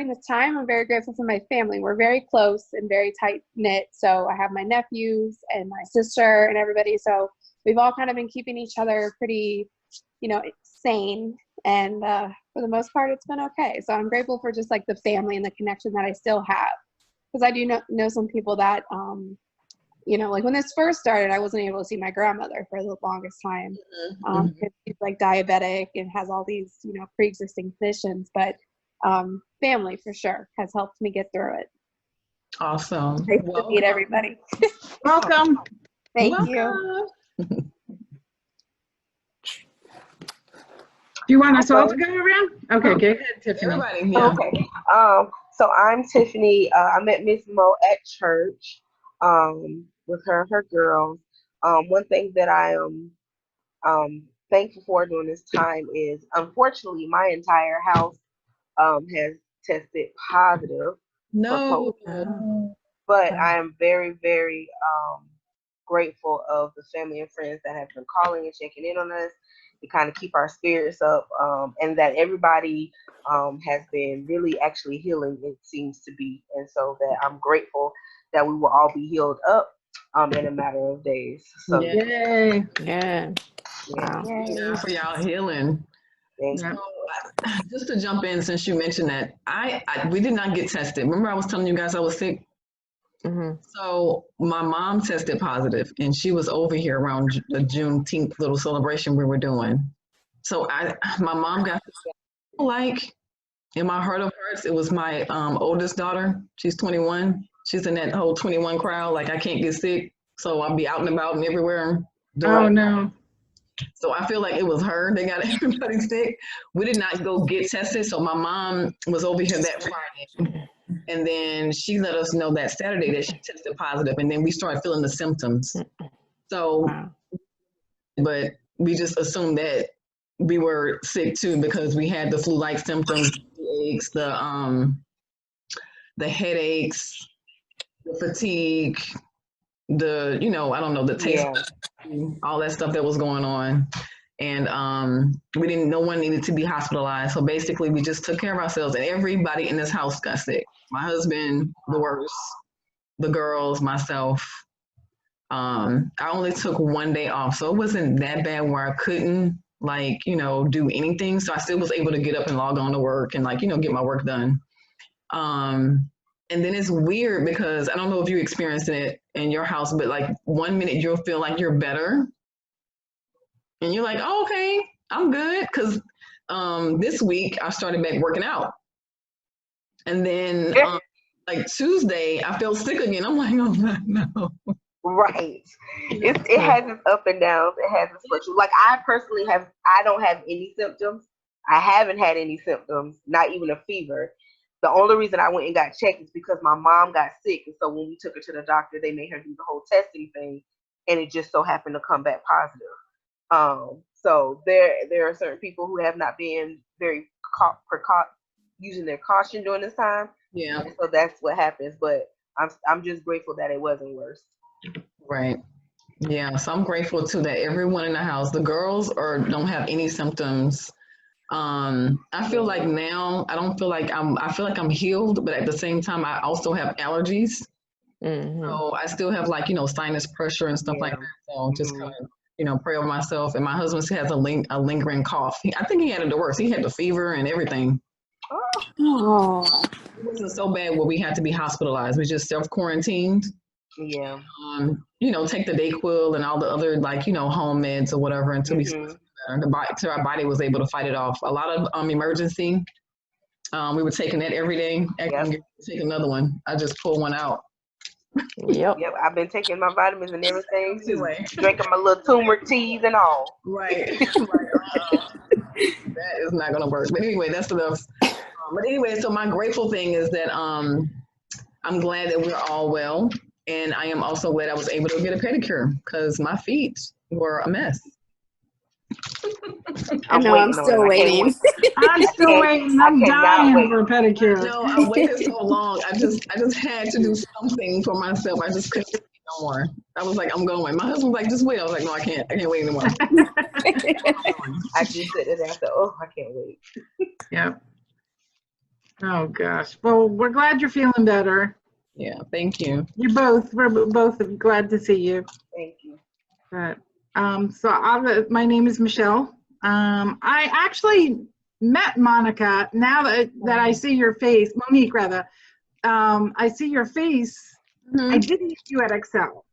during this time, I'm very grateful for my family. We're very close and very tight knit. So I have my nephews and my sister and everybody. So we've all kind of been keeping each other pretty, sane. And for the most part, it's been okay. So I'm grateful for just like the family and the connection that I still have. Because I do know some people that, like when this first started, I wasn't able to see my grandmother for the longest time. She's like diabetic and has all these, pre-existing conditions. But family for sure has helped me get through it. Awesome. Nice to meet everybody. Welcome. Thank you. Do you want us all to go around? Okay, go ahead, Tiffany. Everybody, yeah. Okay. So I'm Tiffany. I met Miss Mo at church with her and her girls. One thing that I am thankful for during this time is, unfortunately, my entire house has tested positive for COVID. But I am very, very grateful of the family and friends that have been calling and checking in on us to kind of keep our spirits up, and that everybody has been really actually healing, it seems to be. And so that I'm grateful that we will all be healed up in a matter of days. So Yay. Yeah. Wow. Yeah, for y'all healing. So, just to jump in, since you mentioned that, we did not get tested. Remember I was telling you guys I was sick? So my mom tested positive, and she was over here around the Juneteenth little celebration we were doing. So my mom got like, in my heart of hearts, it was my oldest daughter. She's 21. She's in that whole 21 crowd. Like, I can't get sick, so I'll be out and about and everywhere. Oh no. So I feel like it was her that got everybody sick. We did not go get tested. So my mom was over here that Friday. And then she let us know that Saturday that she tested positive. And then we started feeling the symptoms. So, but we just assumed that we were sick too, because we had the flu-like symptoms, the aches, the headaches, the fatigue, the, I don't know, the taste, all that stuff that was going on. And no one needed to be hospitalized. So basically we just took care of ourselves, and everybody in this house got sick. My husband, the worst, the girls, myself. I only took one day off. So it wasn't that bad where I couldn't do anything. So I still was able to get up and log on to work and get my work done. And then it's weird because I don't know if you experienced it in your house, but like 1 minute you'll feel like you're better. And you're like, oh, okay, I'm good. Because this week I started back working out. And then Tuesday I felt sick again. I'm like, oh, no. Right. It has its up and downs. It has its fluctuations. Like I personally I don't have any symptoms. I haven't had any symptoms, not even a fever. The only reason I went and got checked is because my mom got sick. And so when we took her to the doctor, they made her do the whole testing thing. And it just so happened to come back positive. So there are certain people who have not been very using their caution during this time. Yeah. And so that's what happens. But I'm just grateful that it wasn't worse. Right. Yeah. So I'm grateful too that everyone in the house, the girls don't have any symptoms. I feel like now I feel like I'm healed, but at the same time I also have allergies. So I still have sinus pressure and stuff like that. So just kind of pray over myself. And my husband has a lingering cough. I think he had it the worst. He had the fever and everything. Oh. It wasn't so bad where we had to be hospitalized. We just self-quarantined. Yeah. Take the Dayquil and all the other home meds or whatever until we till our body was able to fight it off. A lot of emergency. We were taking that every day. I can take another one. I just pull one out. Yep. I've been taking my vitamins and everything too. Drinking my little turmeric teas and all. Right. That is not gonna work. But anyway, that's enough. But anyway, so my grateful thing is that I'm glad that we're all well, and I am also glad I was able to get a pedicure because my feet were a mess. I know, I'm still waiting. I'm still waiting. I'm dying for a pedicure. No, I waited so long. I just had to do something for myself. I just couldn't wait no more. I was like, I'm going. My husband was like, just wait. I was like, no, I can't wait anymore. I just said it and I said, oh, I can't wait. Yeah. Oh gosh. Well, we're glad you're feeling better. Yeah, thank you. We're both glad to see you. Thank you. But, my name is Michelle. I actually met Monica. Now that I see your face, Monique rather, I see your face. I did meet you at Excel.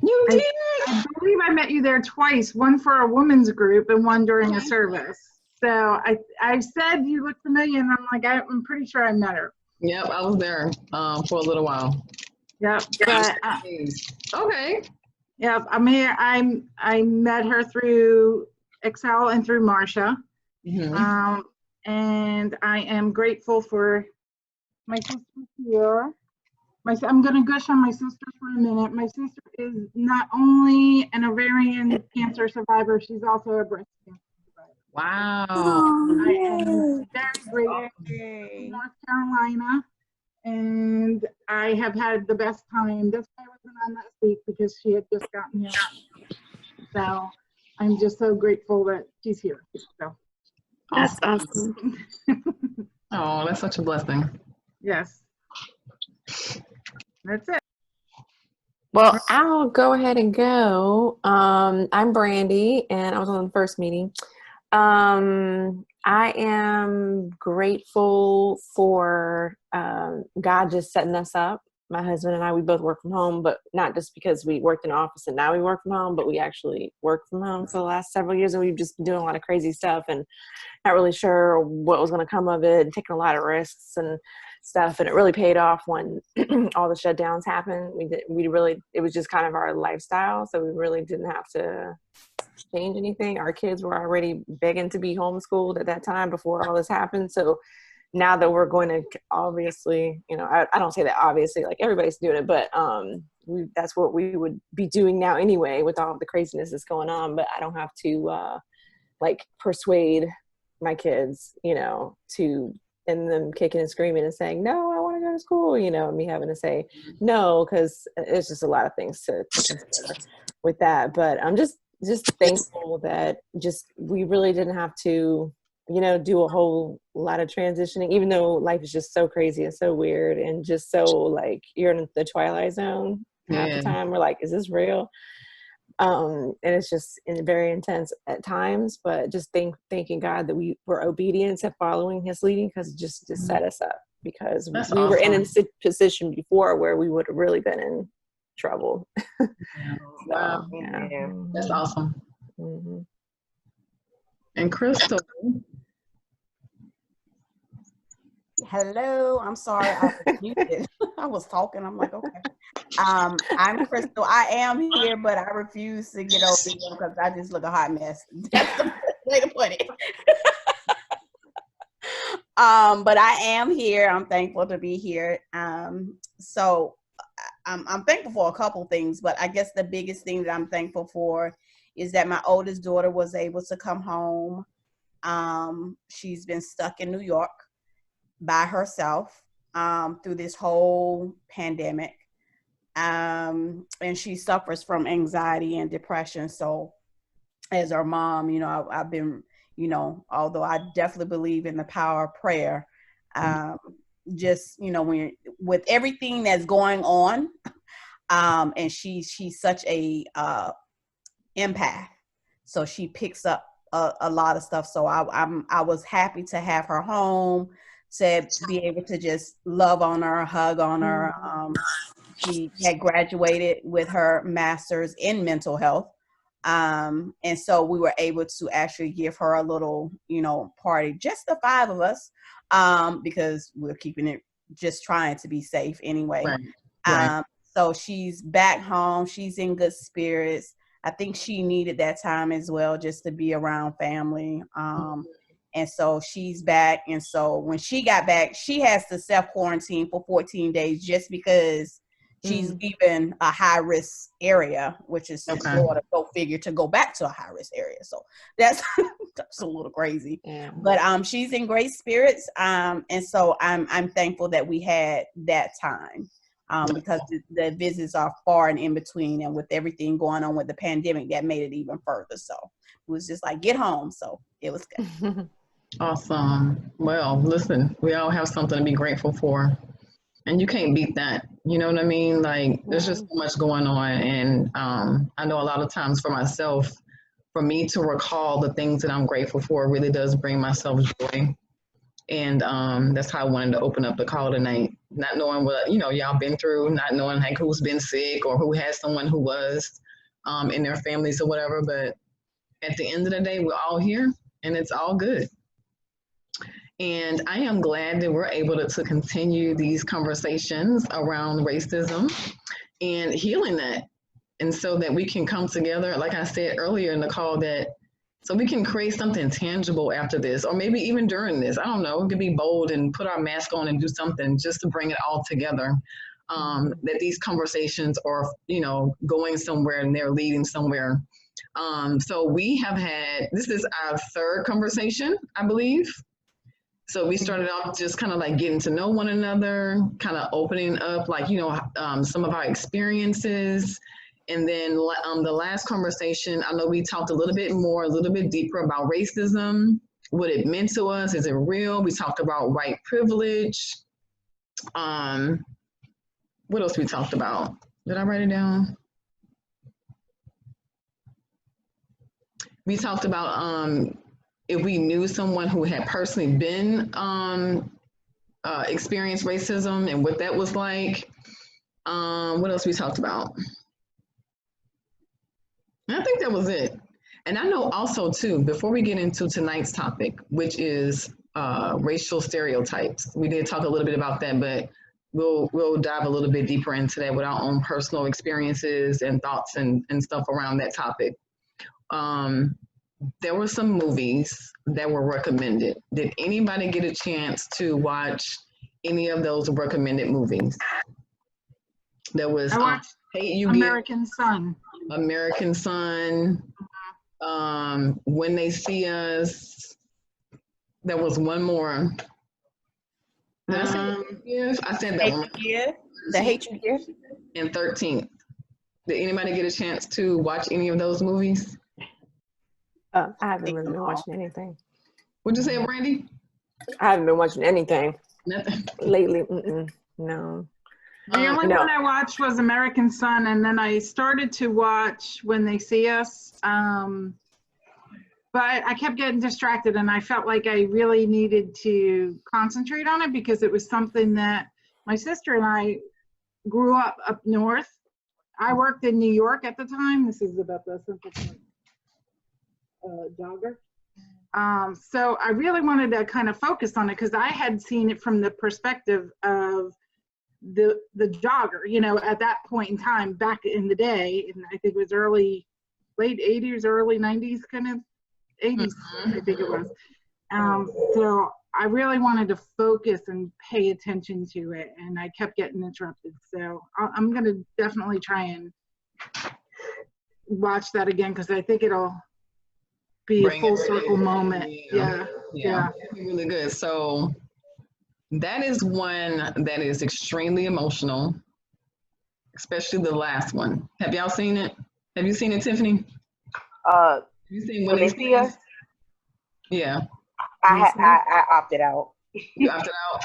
You did? I believe I met you there twice, one for a women's group and one during a service. So I said you look familiar, and I'm like, I'm pretty sure I met her. Yep, I was there for a little while. Yep. But, okay. yep. I'm here. I met her through Excel and through Marsha. Mm-hmm. And I am grateful for my sister here. I'm going to gush on my sister for a minute. My sister is not only an ovarian cancer survivor, she's also a breast cancer survivor. Wow. I am very grateful in North Carolina, and I have had the best time. That's why I wasn't on last week, because she had just gotten here. So I'm just so grateful that she's here. So That's awesome. Oh, that's such a blessing. Yes. That's it. Well, I'll go ahead and go. I'm Brandy, and I was on the first meeting. I am grateful for God just setting us up. My husband and I, we both work from home, but not just because we worked in an office and now we work from home, but we actually work from home for the last several years, and we've just been doing a lot of crazy stuff and not really sure what was going to come of it, and taking a lot of risks and stuff. And it really paid off when all the shutdowns happened. It was just kind of our lifestyle. So we really didn't have to change anything. Our kids were already begging to be homeschooled at that time before all this happened. So now that we're going to, obviously, I don't say that obviously, like everybody's doing it, but that's what we would be doing now anyway with all the craziness that's going on. But I don't have to persuade my kids, to, and them kicking and screaming and saying, no, I want to go to school, and me having to say no, because it's just a lot of things to consider with that. But I'm just thankful that we really didn't have to, do a whole lot of transitioning, even though life is just so crazy and so weird and just so like you're in the twilight zone half the time. We're like, is this real? And it's just very intense at times, but just thanking God that we were obedient to following his leading, because it just set us up, because we were in a position before where we would have really been in trouble. Wow. Yeah. That's awesome. Mm-hmm. And Crystal. Hello, I'm sorry, I was muted. I was talking, I'm like, okay. I'm Crystal. I am here, but I refuse to get over here because I just look a hot mess. That's the best way to put it. But I am here. I'm thankful to be here. So I'm thankful for a couple things, but I guess the biggest thing that I'm thankful for is that my oldest daughter was able to come home. She's been stuck in New York by herself through this whole pandemic. And she suffers from anxiety and depression. So as her mom, I've been, although I definitely believe in the power of prayer, just, when with everything that's going on, and she's such a empath. So she picks up a lot of stuff. So I was happy to have her home, to be able to just love on her, hug on her. She had graduated with her master's in mental health. And so we were able to actually give her a little, party, just the 5 of us, because we're keeping it, just trying to be safe anyway. Right. So she's back home. She's in good spirits. I think she needed that time as well, just to be around family. And so she's back. And so when she got back, she has to self-quarantine for 14 days just because she's leaving a high-risk area, which is Florida, go figure, to go back to a high-risk area. So that's a little crazy. Yeah. But she's in great spirits. And so I'm thankful that we had that time. Because the visits are far and in between, and with everything going on with the pandemic, that made it even further. So it was just like, get home. So it was good. Awesome. Well, listen, we all have something to be grateful for, and you can't beat that. You know what I mean? Like, there's just so much going on, and I know a lot of times for myself, for me to recall the things that I'm grateful for really does bring myself joy. And that's how I wanted to open up the call tonight. Not knowing what, y'all been through, not knowing like who's been sick or who has someone who was in their families or whatever. But at the end of the day, we're all here and it's all good. And I am glad that we're able to continue these conversations around racism and healing that. And so that we can come together, like I said earlier in the call, that so we can create something tangible after this, or maybe even during this. I don't know, we could be bold and put our mask on and do something just to bring it all together. That these conversations are, going somewhere and they're leading somewhere. So we have had, this is our third conversation, I believe. So we started off just kind of like getting to know one another, kind of opening up, like, some of our experiences. And then the last conversation, I know we talked a little bit deeper about racism, what it meant to us. Is it real? We talked about white privilege. What else we talked about? Did I write it down? We talked about if we knew someone who had personally been experienced racism and what that was like. What else we talked about? I think that was it. And I know also too, before we get into tonight's topic, which is racial stereotypes, we did talk a little bit about that, but we'll dive a little bit deeper into that with our own personal experiences and thoughts and stuff around that topic. There were some movies that were recommended. Did anybody get a chance to watch any of those recommended movies? There was I watched American Son. American Son, When They See Us. There was one more. Did I say I said that one. The Hate You Give. And 13th. Did anybody get a chance to watch any of those movies? I haven't really been watching anything. What'd you say, Brandy? I haven't been watching anything Nothing. lately. No. The only one I watched was American Son, and then I started to watch When They See Us, but I kept getting distracted, and I felt like I really needed to concentrate on it because it was something that my sister and I grew up north. I worked in New York at the time. This is about the Central Park jogger. So I really wanted to kind of focus on it because I had seen it from the perspective of the jogger, at that point in time back in the day, and I think it was late 80s, early 90s, kind of 80s, I think it was. So I really wanted to focus and pay attention to it, and I kept getting interrupted. So I'm going to definitely try and watch that again because I think it'll be a full circle moment. Yeah. Really good. So that is one that is extremely emotional, especially the last one. Have y'all seen it? Have you seen it, Tiffany? Have you seen When They See Us? Yeah. I opted out. You opted out?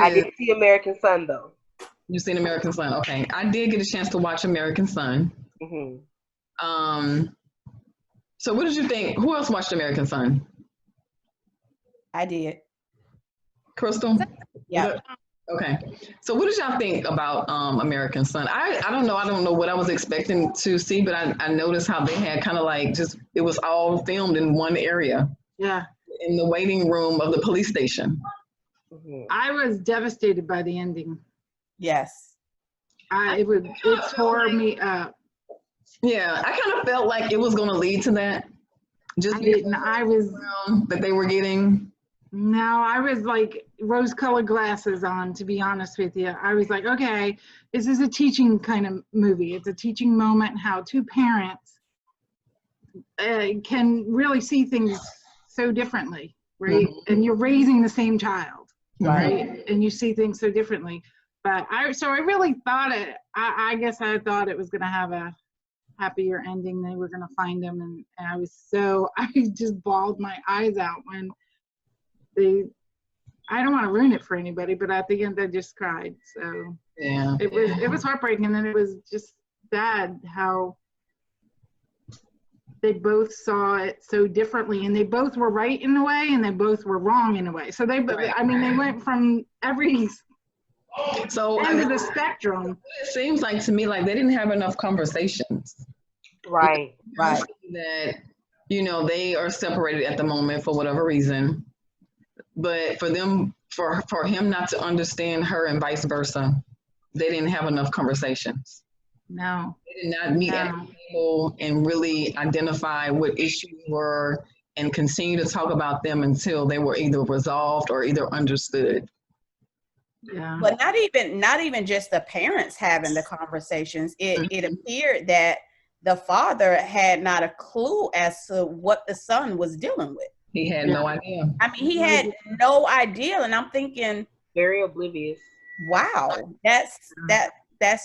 I didn't see American Son though. You seen American Son? Okay. I did get a chance to watch American Son. So what did you think? Who else watched American Son? I did. Crystal? Yeah. Okay. So what did y'all think about American Son? I don't know. I don't know what I was expecting to see, but I noticed how they had kind of like it was all filmed in one area. Yeah. In the waiting room of the police station. I was devastated by the ending. Yes. It tore me up. Yeah, I kind of felt like it was going to lead to that. That they were getting. No, I was like rose-colored glasses on, to be honest with you. I was like, okay, this is a teaching kind of movie. It's a teaching moment, how two parents can really see things so differently, right? And you're raising the same child, right? And you see things so differently. But I really thought I guess I thought it was going to have a happier ending. They were going to find him, and I just bawled my eyes out when I don't want to ruin it for anybody, but at the end I just cried. So yeah, it was heartbreaking, and then it was just sad how they both saw it so differently, and they both were right in a way, and they both were wrong in a way. So they went from every end of the spectrum. It seems like to me like they didn't have enough conversations. Right. That, you know, they are separated at the moment for whatever reason, but for him not to understand her and vice versa, they didn't have enough conversations. No. They did not meet at the table and really identify what issues were and continue to talk about them until they were either resolved or either understood. Yeah. But not even just the parents having the conversations. It appeared that the father had not a clue as to what the son was dealing with. He had no idea. I mean, he had no idea, and I'm thinking, Very oblivious. wow, that's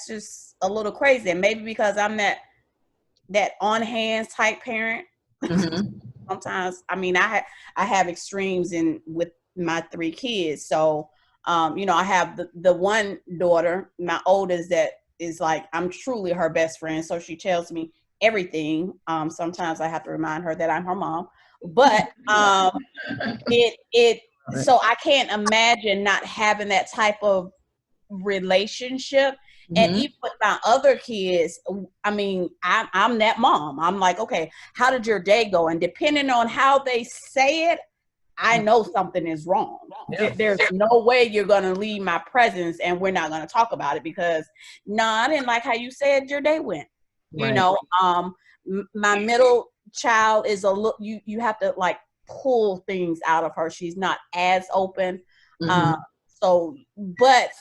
just a little crazy. And maybe because I'm that on hands type parent. Mm-hmm. Sometimes, I mean, I have extremes with my 3 kids. So, you know, I have the one daughter, my oldest, that is like, I'm truly her best friend. So she tells me everything. Sometimes I have to remind her that I'm her mom. But so I can't imagine not having that type of relationship. Mm-hmm. And even with my other kids, I mean, I'm that mom. I'm like, okay, how did your day go? And depending on how they say it, I know something is wrong. Yeah. There's no way you're going to leave my presence and we're not going to talk about it because, I didn't like how you said your day went. Right. You know, my middle child is a look, you have to like pull things out of her. She's not as open. Mm-hmm.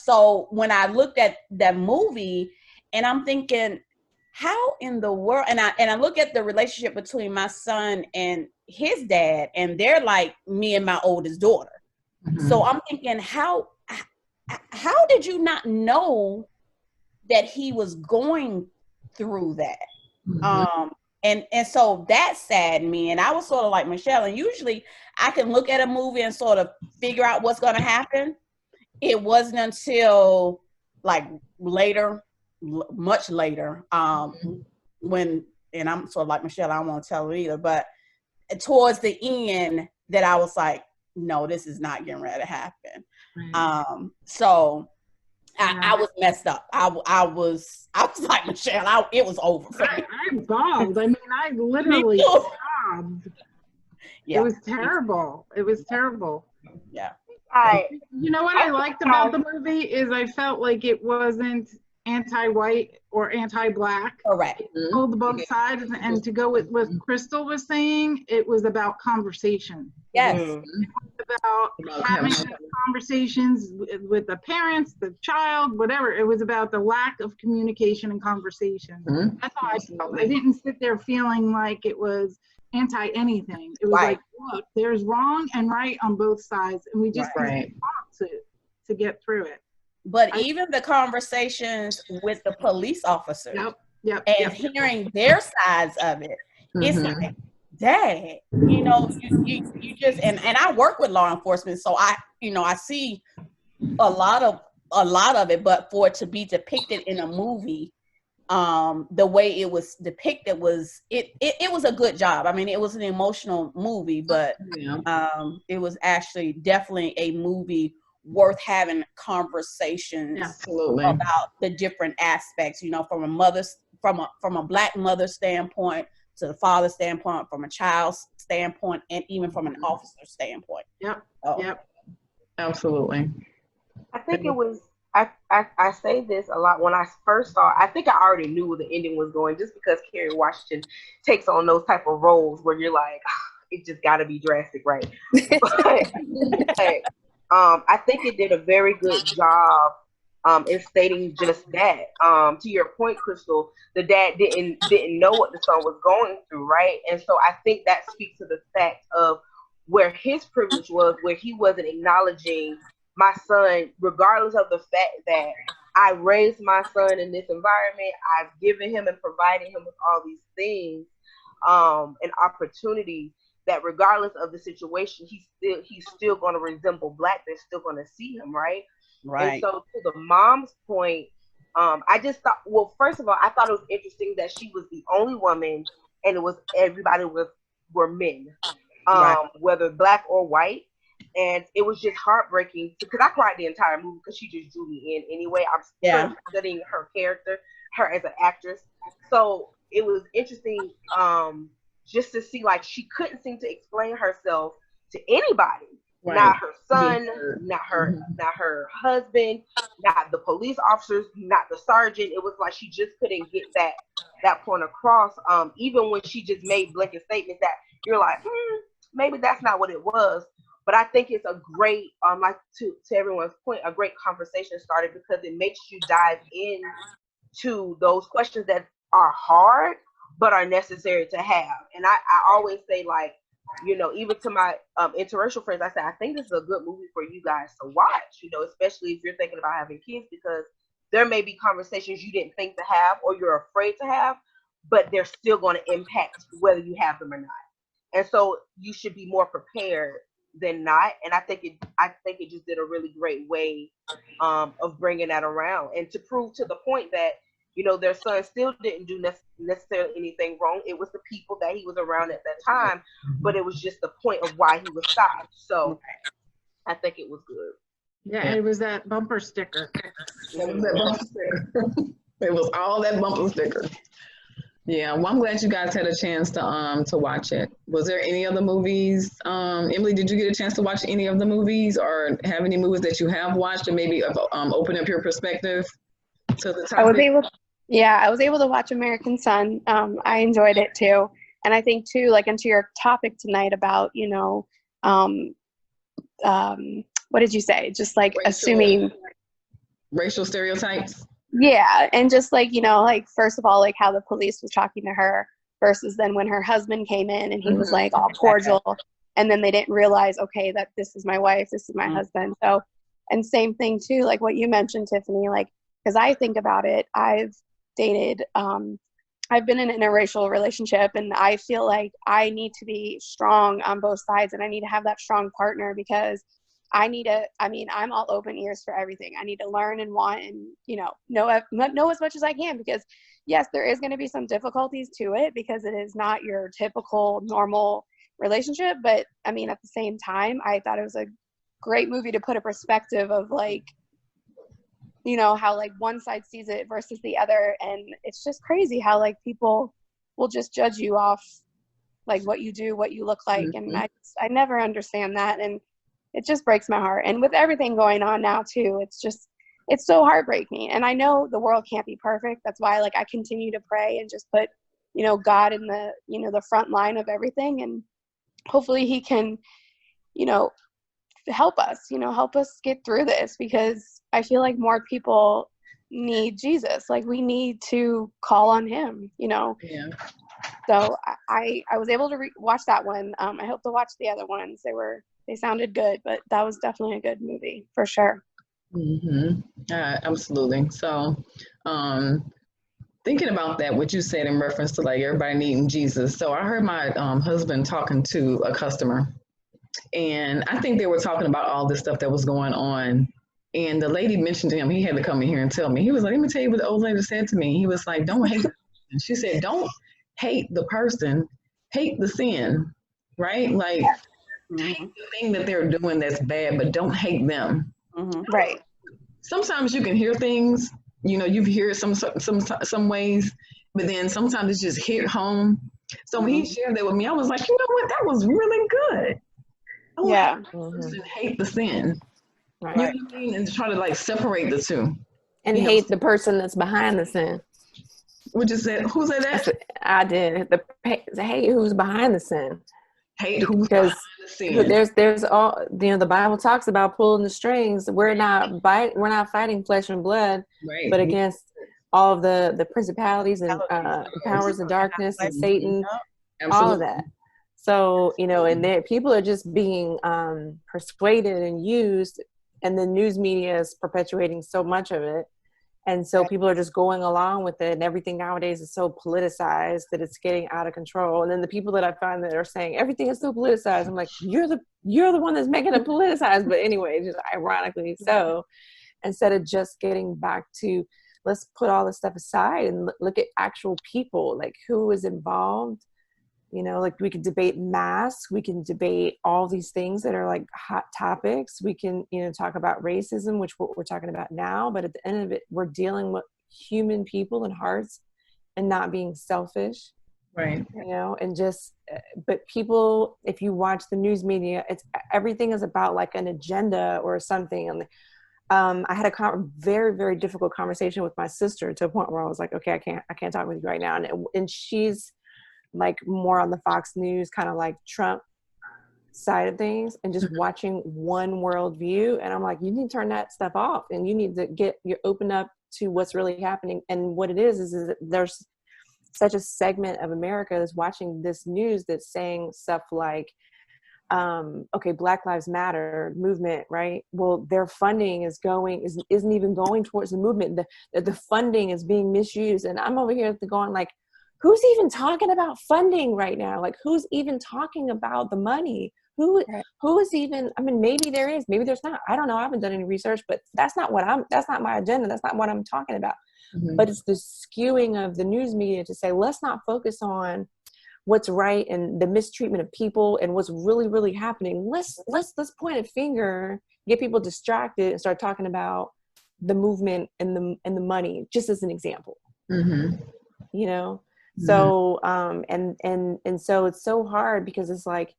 So when I looked at that movie and I'm thinking, how in the world, and I look at the relationship between my son and his dad, and they're like me and my oldest daughter. Mm-hmm. So I'm thinking, how did you not know that he was going through that? Mm-hmm. And so that saddened me. And I was sort of like Michelle, and usually I can look at a movie and sort of figure out what's going to happen. It wasn't until like later, much later, when, and I'm sort of like Michelle, I don't want to tell it either, but towards the end that I was like, no, this is not getting ready to happen. Right. So I was messed up. I was like Michelle, it was over for me. I bombed. I mean, I literally bombed. Yeah. It was terrible. It was terrible. Yeah. You know what I liked about the movie is I felt like it wasn't anti-white or anti-black. Correct. It pulled both sides, and to go with what Crystal was saying, it was about conversation. Yes. It was about having conversations with the parents, the child, whatever. It was about the lack of communication and conversation. Mm-hmm. That's how I felt. I didn't sit there feeling like it was anti-anything. It was like, look, there's wrong and right on both sides, and we just need to talk to get through it. But even the conversations with the police officers and hearing their sides of it, it's like, dang, you know, you just, and I work with law enforcement, so I see a lot of it, but for it to be depicted in a movie, the way it was depicted was, it was a good job. I mean, it was an emotional movie, but it was actually definitely a movie worth having conversations about the different aspects, you know, from a Black mother standpoint to the father standpoint, from a child's standpoint, and even from an officer standpoint. Yep. Absolutely. I think it was, I say this a lot. When I first saw it, I think I already knew where the ending was going, just because Kerry Washington takes on those type of roles where you're like, it just got to be drastic, right? But I think it did a very good job in stating just that. To your point, Crystal, the dad didn't know what the son was going through, right? And so I think that speaks to the fact of where his privilege was, where he wasn't acknowledging my son, regardless of the fact that I raised my son in this environment. I've given him and provided him with all these things, and opportunities that regardless of the situation, he's still going to resemble Black. They're still going to see him, right? And Right. so to the mom's point, I just thought, well, first of all, I thought it was interesting that she was the only woman, and it was everybody were men, Right. whether Black or white. And it was just heartbreaking because I cried the entire movie because she just drew me in anyway. I'm Yeah. studying her character, her as an actress. So it was interesting, just to see, like, she couldn't seem to explain herself to anybody. Right. Not her son, Mhm. not her husband, not the police officers, not the sergeant. It was like she just couldn't get that point across. Even when she just made blanket statements that you're like, maybe that's not what it was. But I think it's a great, like to everyone's point, a great conversation started because it makes you dive in to those questions that are hard but are necessary to have. And I always say, like, even to my interracial friends, I say, I think this is a good movie for you guys to watch, especially if you're thinking about having kids, because there may be conversations you didn't think to have or you're afraid to have, but they're still going to impact whether you have them or not. And so you should be more prepared than not. And I think it just did a really great way of bringing that around and to prove to the point that their son still didn't do necessarily anything wrong. It was the people that he was around at that time, but it was just the point of why he was stopped. So I think it was good. Yeah, it was that bumper sticker. It was that bumper sticker. It was all that bumper sticker. Yeah, well, I'm glad you guys had a chance to watch it. Was there any other movies? Emily, did you get a chance to watch any of the movies, or have any movies that you have watched, and maybe open up your perspective to the topic? I was able to watch American Son. I enjoyed it too, and I think too, like, into your topic tonight about what did you say? Just like assuming racial stereotypes. Yeah, and just like, like, first of all, like how the police was talking to her versus then when her husband came in and he was like all cordial, and then they didn't realize, okay, that this is my wife, this is my husband. So, and same thing too, like what you mentioned, Tiffany, like, because I think about it, I've dated, I've been in an interracial relationship, and I feel like I need to be strong on both sides, and I need to have that strong partner because I'm all open ears for everything. I need to learn and want and, know as much as I can, because yes, there is going to be some difficulties to it because it is not your typical normal relationship. But I mean, at the same time, I thought it was a great movie to put a perspective of, like, how like one side sees it versus the other. And it's just crazy how, like, people will just judge you off like what you do, what you look like. And I never understand that. And it just breaks my heart. And with everything going on now too, it's so heartbreaking. And I know the world can't be perfect. That's why, like, I continue to pray and just put, God in the, the front line of everything. And hopefully he can, help us get through this, because I feel like more people need Jesus. Like, we need to call on him, Yeah. So I was able to watch that one. I hope to watch the other ones. They sounded good, but that was definitely a good movie for sure. Absolutely. So, thinking about that, what you said in reference to, like, everybody needing Jesus. So I heard my husband talking to a customer, and I think they were talking about all this stuff that was going on. And the lady mentioned to him, he had to come in here and tell me. He was like, let me tell you what the old lady said to me. He was like, don't hate the person. She said, don't hate the person, hate the sin, right? Like, hate the thing that they're doing that's bad, but don't hate them. Right. Sometimes you can hear things, you hear some ways, but then sometimes it's just hit home. So when he shared that with me, I was like, you know what, that was really good. Yeah. Hate the sin. Right. You know what I mean? And try to, like, separate the two. And hate the person that's behind the sin. What you said? Who said that? I did. Hate who's behind the sin. Hate who's behind the sin. There's all, the Bible talks about pulling the strings. We're not fighting flesh and blood, right, but against all of the principalities and powers of darkness and Satan, all of that. So, and people are just being persuaded and used, and the news media is perpetuating so much of it. And so people are just going along with it, and everything nowadays is so politicized that it's getting out of control. And then the people that I find that are saying everything is so politicized, I'm like, you're the one that's making it politicized. But anyway, just ironically so, instead of just getting back to, let's put all this stuff aside and look at actual people, like who is involved. You know, like we can debate masks, we can debate all these things that are like hot topics. We can, you know, talk about racism, which we're talking about now, but at the end of it, we're dealing with human people and hearts and not being selfish. Right. You know, and just, but people, if you watch the news media, it's everything is about like an agenda or something. And I had a very, very difficult conversation with my sister to a point where I was like, okay, I can't talk with you right now. And she's like more on the Fox News, kind of like Trump side of things, and just watching one world view. And I'm like, you need to turn that stuff off, and you need to open up to what's really happening. And what it is that there's such a segment of America that's watching this news that's saying stuff like, okay, Black Lives Matter movement, right? Well, their funding isn't even going towards the movement. The funding is being misused. And I'm over here going like, who's even talking about funding right now? Like, who's even talking about the money? Who is even, I mean, maybe there is, maybe there's not. I don't know. I haven't done any research, but that's not my agenda. That's not what I'm talking about. Mm-hmm. But it's the skewing of the news media to say, let's not focus on what's right and the mistreatment of people and what's really, really happening. Let's point a finger, get people distracted, and start talking about the movement and the money, just as an example. Mm-hmm. You know? So, and so it's so hard because it's like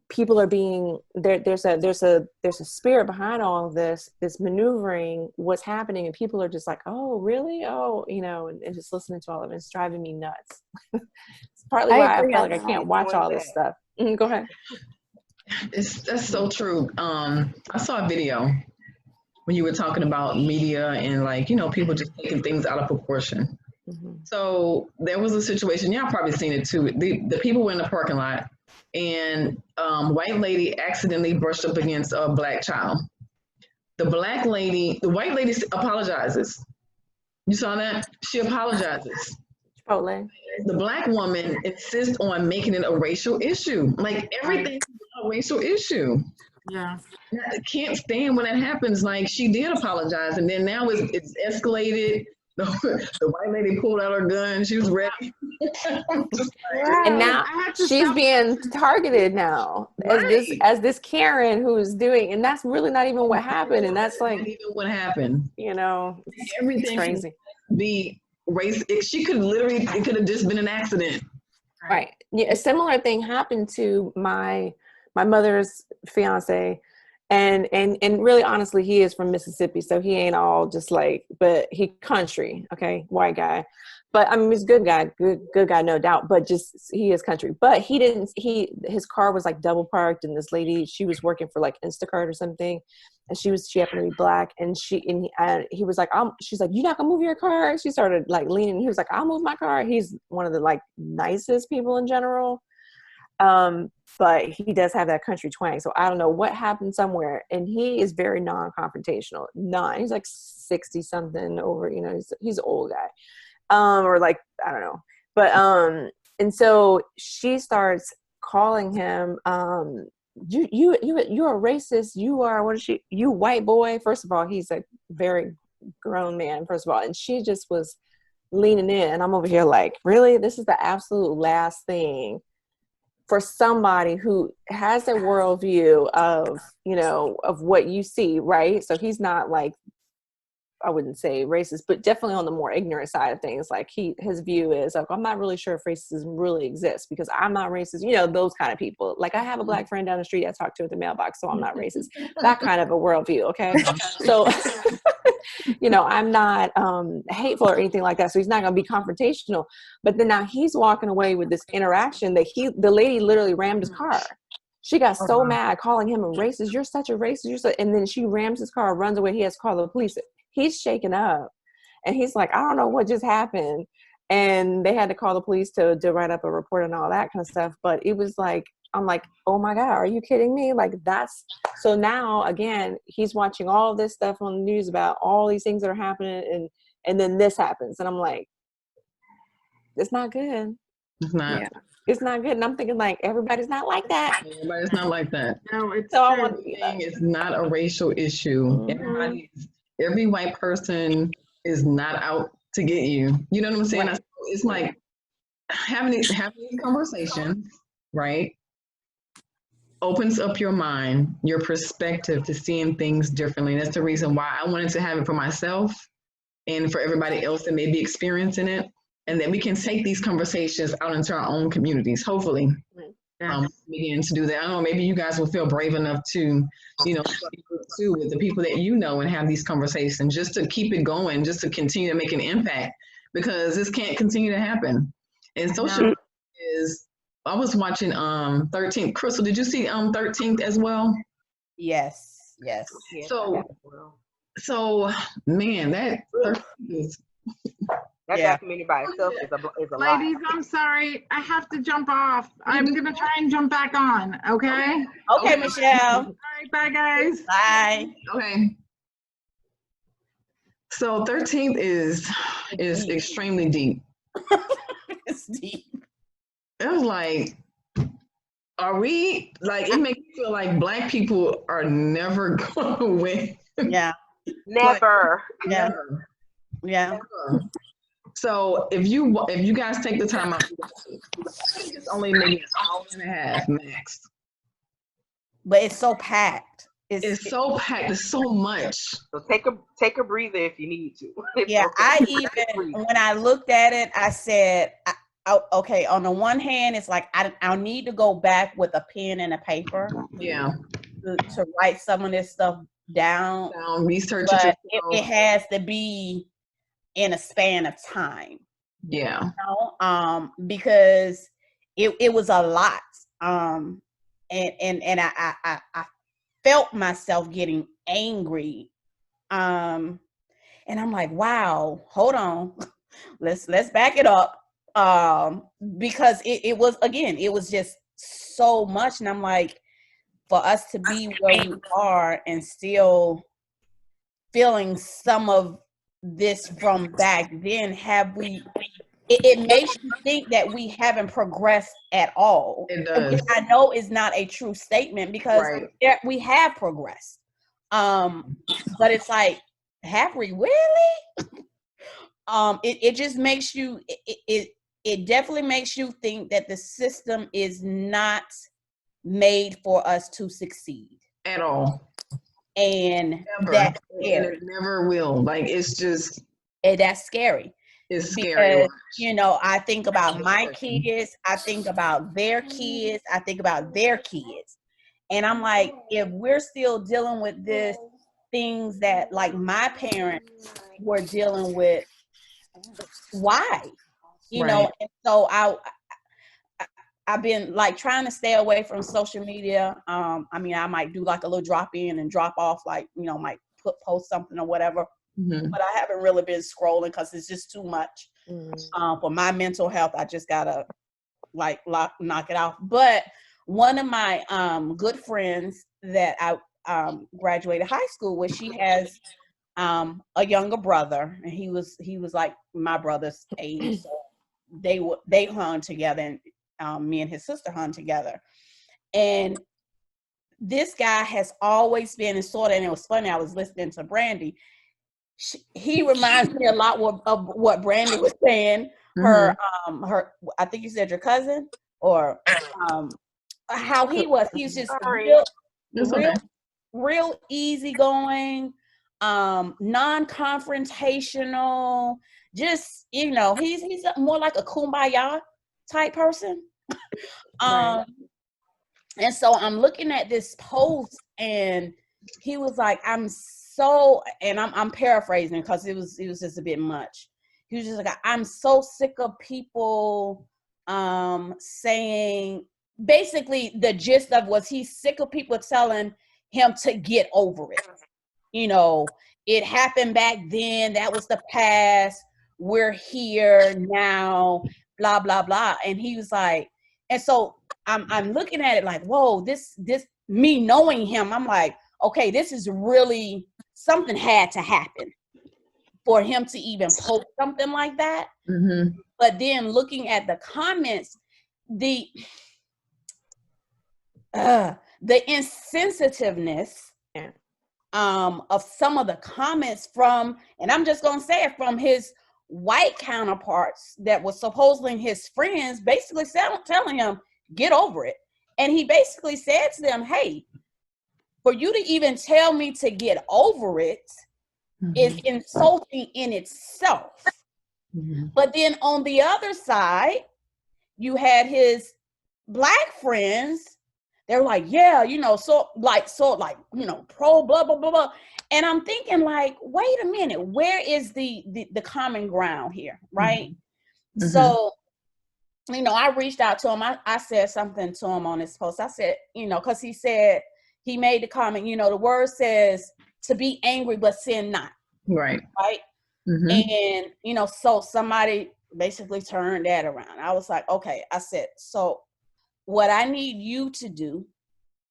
people are being there's a spirit behind all of this maneuvering what's happening, and people are just like, oh, really? Oh, you know, and just listening to all of it. It's driving me nuts. It's partly why I feel like I can't watch all this stuff. Go ahead. That's so true. I saw a video when you were talking about media and like, you know, people just taking things out of proportion. Mm-hmm. So there was a situation, y'all probably seen it too. The people were in the parking lot, and white lady accidentally brushed up against a black child. The white lady apologizes. You saw that? She apologizes. Chipotle. The black woman insists on making it a racial issue. Like everything's a racial issue. Yeah. I can't stand when that happens. Like she did apologize, and then now it's escalated. The white lady pulled out her gun. She was ready. And now she's being targeted now as this Karen who's doing, and that's really not even what happened. And that's like, not even what happened. You know, everything crazy. Be race. It could have just been an accident. Right. Yeah, a similar thing happened to my mother's fiance. And really, honestly, he is from Mississippi, so he ain't all just like, but he country, okay, white guy. But I mean, he's a good guy, good guy, no doubt. But just he is country. But his car was like double parked, and this lady, she was working for like Instacart or something, and she happened to be black, and he was like, she's like, you not gonna move your car? She started like leaning. He was like, I'll move my car. He's one of the like nicest people in general. But he does have that country twang. So I don't know what happened somewhere. And he is very non-confrontational. He's like 60 something over, you know, he's an old guy. Or like, I don't know. But, and so she starts calling him, you're a racist. You white boy. First of all, he's a very grown man, first of all. And she just was leaning in. And I'm over here like, really? This is the absolute last thing for somebody who has a worldview of, you know, of what you see, right? So he's not like, I wouldn't say racist, but definitely on the more ignorant side of things. Like his view is like, I'm not really sure if racism really exists because I'm not racist. You know, those kind of people. Like I have a black friend down the street I talk to at the mailbox, so I'm not racist. That kind of a worldview, okay? So, you know, I'm not hateful or anything like that. So he's not going to be confrontational. But then now he's walking away with this interaction that the lady literally rammed his car. She got so mad, calling him a racist. You're such a racist. And then she rams his car, runs away. He has to call the police. He's shaken up. And he's like, I don't know what just happened. And they had to call the police to write up a report and all that kind of stuff. But it was like, I'm like, oh my God, are you kidding me? Like so now again, he's watching all this stuff on the news about all these things that are happening, and then this happens. And I'm like, it's not good. It's not. Yeah. It's not good. And I'm thinking like, everybody's not like that. Everybody's not like that. No, it's So I true. want to be like, It's not a racial issue. Every white person is not out to get you. You know what I'm saying? Right. It's like having these conversations, right? Opens up your mind, your perspective to seeing things differently. And that's the reason why I wanted to have it for myself and for everybody else that may be experiencing it. And that we can take these conversations out into our own communities, hopefully. Begin to do that. I don't know, maybe you guys will feel brave enough to, too, with the people that you know and have these conversations just to keep it going, just to continue to make an impact, because this can't continue to happen. And social is, I was watching 13th. Crystal, did you see 13th as well? Yes. So man, that 13th is That documentary by itself is a lot. Ladies, I'm sorry. I have to jump off. I'm going to try and jump back on. Okay? Okay, Michelle. All right. Bye, guys. Bye. okay. So 13th is extremely deep. It's deep. It was like, are we, like, it makes me feel like Black people are never going to win. Yeah. Never. Yeah. Never. Yeah. Never. So if you guys take the time out, it's only maybe an hour and a half max. But it's so packed. It's so packed. There's so much. So take a breather if you need to. Yeah, I even, when I looked at it, I said, okay, on the one hand, it's like, I'll need to go back with a pen and a paper. Yeah. To write some of this stuff down. Research but it has to be in a span of time. Yeah. Because it was a lot. And I felt myself getting angry. And I'm like, wow, hold on. Let's back it up. Because it was just so much. And I'm like, for us to be where we are and still feeling some of this from back then, it makes you think that we haven't progressed at all. It does. Which I know is not a true statement, because we have progressed. But it's like, have we really? It just makes you, it definitely makes you think that the system is not made for us to succeed. At all. And never. That's scary. And it never will. Like, it's just. And that's scary. It's scary. Because, I think about my kids, I think about their kids, I think about their kids. And I'm like, if we're still dealing with this, things that like my parents were dealing with, why? And so I've been like trying to stay away from social media. I might do like a little drop in and drop off, like, might post something or whatever. Mm-hmm. But I haven't really been scrolling because it's just too much. For my mental health. I just gotta like knock it off. But one of my good friends that I graduated high school with, she has a younger brother, and he was like my brother's age. So they hung together, and me and his sister hung together. And this guy has always been and it was funny, I was listening to Brandy. He reminds me a lot of what Brandy was saying. Her I think you said your cousin, or how he was. He was just real easygoing, non-confrontational. Just he's more like a kumbaya type person. And so I'm looking at this post, and he was like, I'm paraphrasing because it was just a bit much. He was just like, I'm so sick of people saying, basically the gist of was he's sick of people telling him to get over it. It happened back then, that was the past, we're here now, blah blah blah. And he was like, and so I'm looking at it like, whoa, this me knowing him, I'm like, okay, this is really, something had to happen for him to even post something like that. Mm-hmm. But then looking at the comments, the insensitiveness of some of the comments from, and I'm just gonna say it, from his white counterparts that was supposedly his friends, basically telling him, get over it. And he basically said to them, hey, for you to even tell me to get over it is insulting in itself. But then on the other side, you had his black friends. They're like, yeah, so pro blah blah blah blah. And I'm thinking, like, wait a minute, where is the common ground here, right? So, I reached out to him. I said something to him on his post. I said, because he said, he made the comment, the word says to be angry but sin not. Right. And so somebody basically turned that around. I was like, okay. I said, so what I need you to do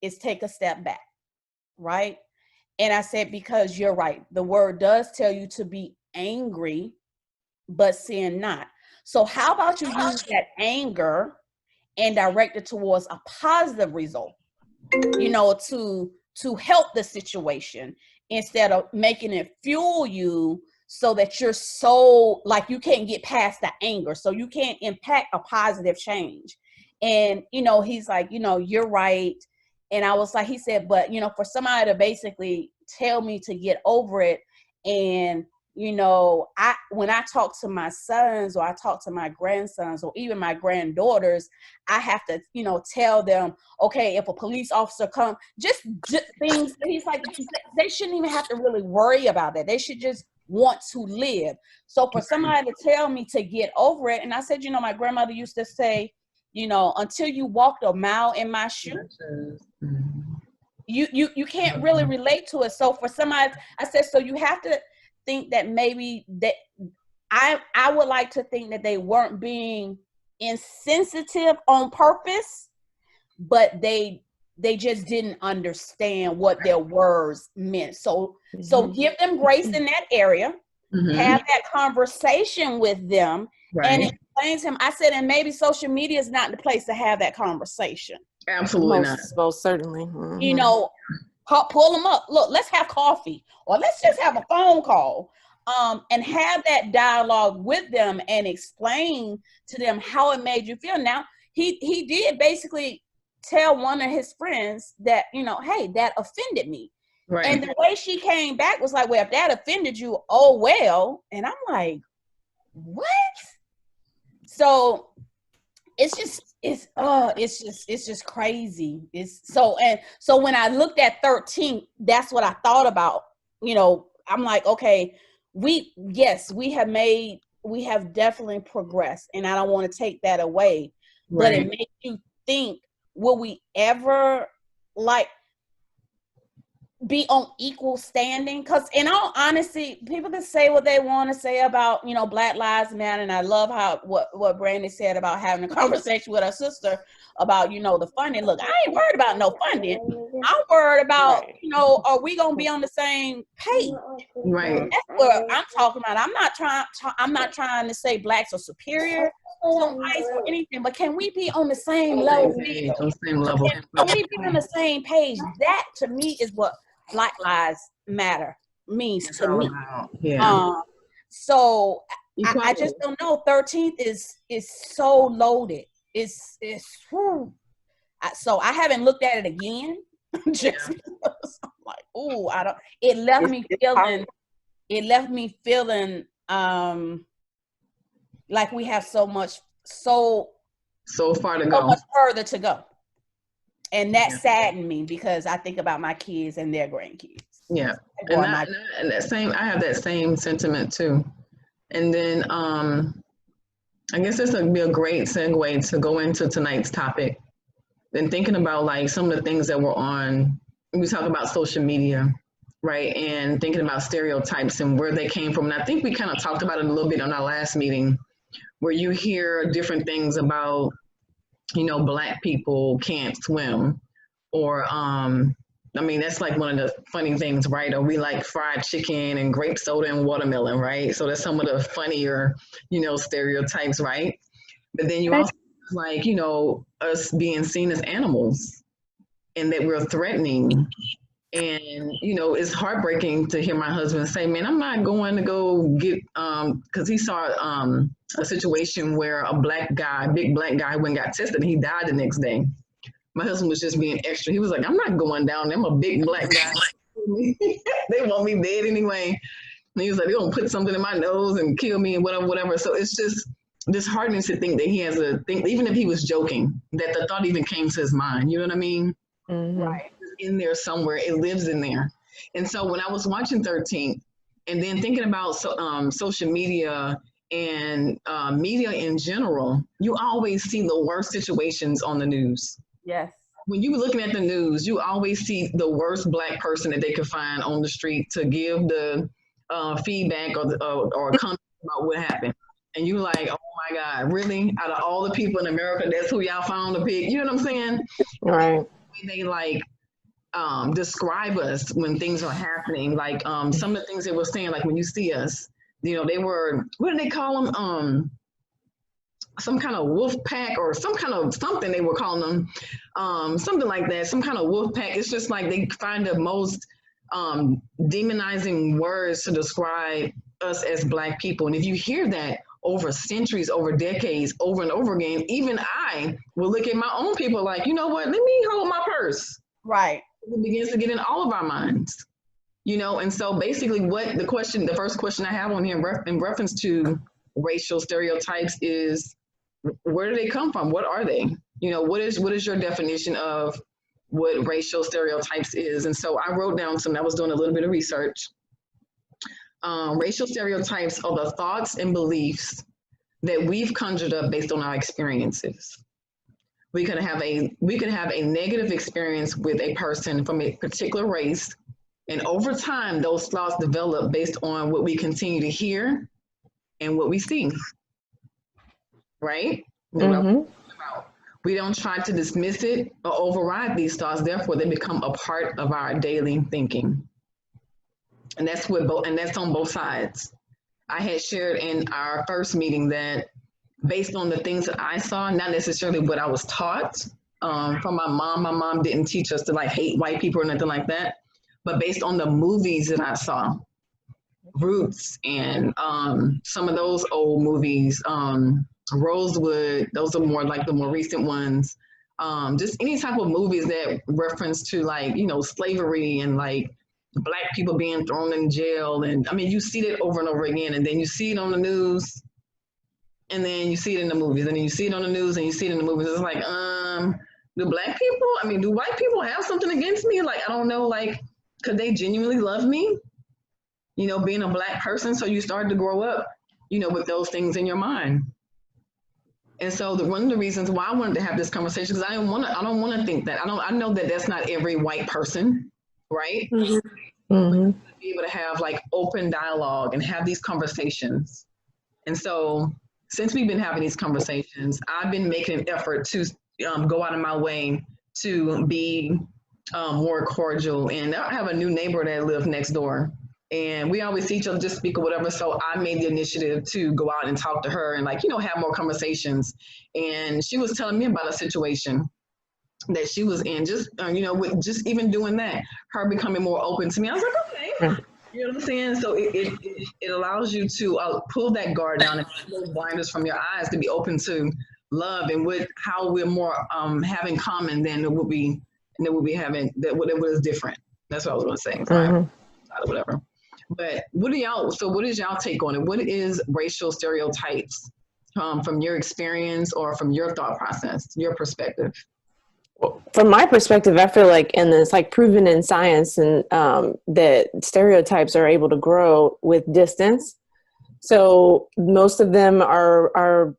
is take a step back, right? And I said, because you're right, the word does tell you to be angry but sin not. So how about you use that anger and direct it towards a positive result, to help the situation, instead of making it fuel you so that you're so, like, you can't get past the anger, so you can't impact a positive change. And, he's like, you're right. And I was like, he said, but, for somebody to basically tell me to get over it, and, when I talk to my sons, or I talk to my grandsons, or even my granddaughters, I have to, tell them, okay, if a police officer comes, just things, he's like, they shouldn't even have to really worry about that. They should just want to live. So for somebody to tell me to get over it, and I said, my grandmother used to say, until you walked a mile in my shoe, you can't really relate to it. So for somebody, I said, so you have to think that maybe that I would like to think that they weren't being insensitive on purpose, but they just didn't understand what their words meant. So give them grace in that area, have that conversation with them, and explain to them. I said, and maybe social media is not the place to have that conversation. Absolutely not. Most certainly. Pull them up. Look, let's have coffee, or let's just have a phone call, and have that dialogue with them and explain to them how it made you feel. Now, he did basically tell one of his friends that, hey, that offended me. Right. And the way she came back was like, well, if that offended you, oh, well. And I'm like, what? So it's just crazy. So when I looked at 13, that's what I thought about. I'm like, okay, we have definitely progressed, and I don't want to take that away. Right. But it makes you think, will we ever be on equal standing? Because in all honesty, people can say what they want to say about, Black Lives Matter. And I love what Brandy said about having a conversation with her sister about, the funding. Look, I ain't worried about no funding. I'm worried about, are we going to be on the same page? Right. That's what I'm talking about. I'm not trying to say blacks are superior to whites or anything, but can we be on the same level? Can we be on the same page? That to me is what Black Lives Matter means to me. Yeah. So I just don't know. 13th is so loaded. So I haven't looked at it again. Just because I'm like, oh, I don't. It left me feeling like we have so far to go, so much further to go. And that saddened me, because I think about my kids and their grandkids. Yeah, and I have that same sentiment too. And then I guess this would be a great segue to go into tonight's topic. Then thinking about like some of the things that were on, we talk about social media, right? And thinking about stereotypes and where they came from. And I think we kind of talked about it a little bit on our last meeting, where you hear different things about Black people can't swim, or I mean, that's like one of the funny things, right? Or we like fried chicken and grape soda and watermelon, right? So that's some of the funnier, stereotypes, right? But then you also like, us being seen as animals and that we're threatening. And, it's heartbreaking to hear my husband say, man, I'm not going to go get, because he saw a situation where a big black guy went and got tested and he died the next day. My husband was just being extra. He was like, I'm not going down there. I'm a big black guy. They want me dead anyway. And he was like, they're going to put something in my nose and kill me and whatever. So it's just disheartening to think that he has a thing, even if he was joking, that the thought even came to his mind. You know what I mean? Mm-hmm. Right. In there somewhere. It lives in there. And so when I was watching 13th and then thinking about social media and media in general, you always see the worst situations on the news. Yes. When you're looking at the news, you always see the worst black person that they could find on the street to give the feedback or comment about what happened. And you're like, oh my God, really? Out of all the people in America, that's who y'all found to pick? You know what I'm saying? Right. They like describe us when things are happening. Like some of the things they were saying, like when you see us, they were, what do they call them? Some kind of wolf pack or some kind of something they were calling them, something like that, some kind of wolf pack. It's just like they find the most demonizing words to describe us as Black people. And if you hear that over centuries, over decades, over and over again, even I will look at my own people like, you know what, let me hold my purse. Right. It begins to get in all of our minds, and so basically the first question I have on here in reference to racial stereotypes is, where do they come from? What are they? What is your definition of what racial stereotypes is? And so I wrote down I was doing a little bit of research. Racial stereotypes are the thoughts and beliefs that we've conjured up based on our experiences. We could have a negative experience with a person from a particular race, and over time, those thoughts develop based on what we continue to hear and what we see. Right? Mm-hmm. We don't try to dismiss it or override these thoughts. Therefore, they become a part of our daily thinking. And that's on both sides. I had shared in our first meeting that based on the things that I saw, not necessarily what I was taught from my mom didn't teach us to like hate white people or nothing like that. But based on the movies that I saw, Roots and some of those old movies, Rosewood, those are more like the more recent ones. Just any type of movies that reference to like, slavery and like Black people being thrown in jail. And I mean, you see it over and over again, and then you see it on the news, and then you see it in the movies, and then you see it on the news, and you see it in the movies. It's like, do Black people, do white people have something against me? Like, I don't know, like, could they genuinely love me? Being a Black person. So you start to grow up, with those things in your mind. And so one of the reasons why I wanted to have this conversation, because I don't want to think that. I know that that's not every white person, right? Mm-hmm. Mm-hmm. Be able to have like open dialogue and have these conversations. And so since we've been having these conversations, I've been making an effort to go out of my way to be more cordial. And I have a new neighbor that lives next door. And we always see each other, just speak or whatever. So I made the initiative to go out and talk to her and like, have more conversations. And she was telling me about a situation that she was in, just, with just even doing that, her becoming more open to me. I was like, okay, you know what I'm saying? So it allows you to pull that guard down and pull those blinders from your eyes to be open to love and how we're more have in common than what we having, what is different. That's what I was going to say. So whatever. But what is y'all take on it? What is racial stereotypes from your experience or from your thought process, your perspective? From my perspective, I feel like, and it's like proven in science, and that stereotypes are able to grow with distance. So most of them are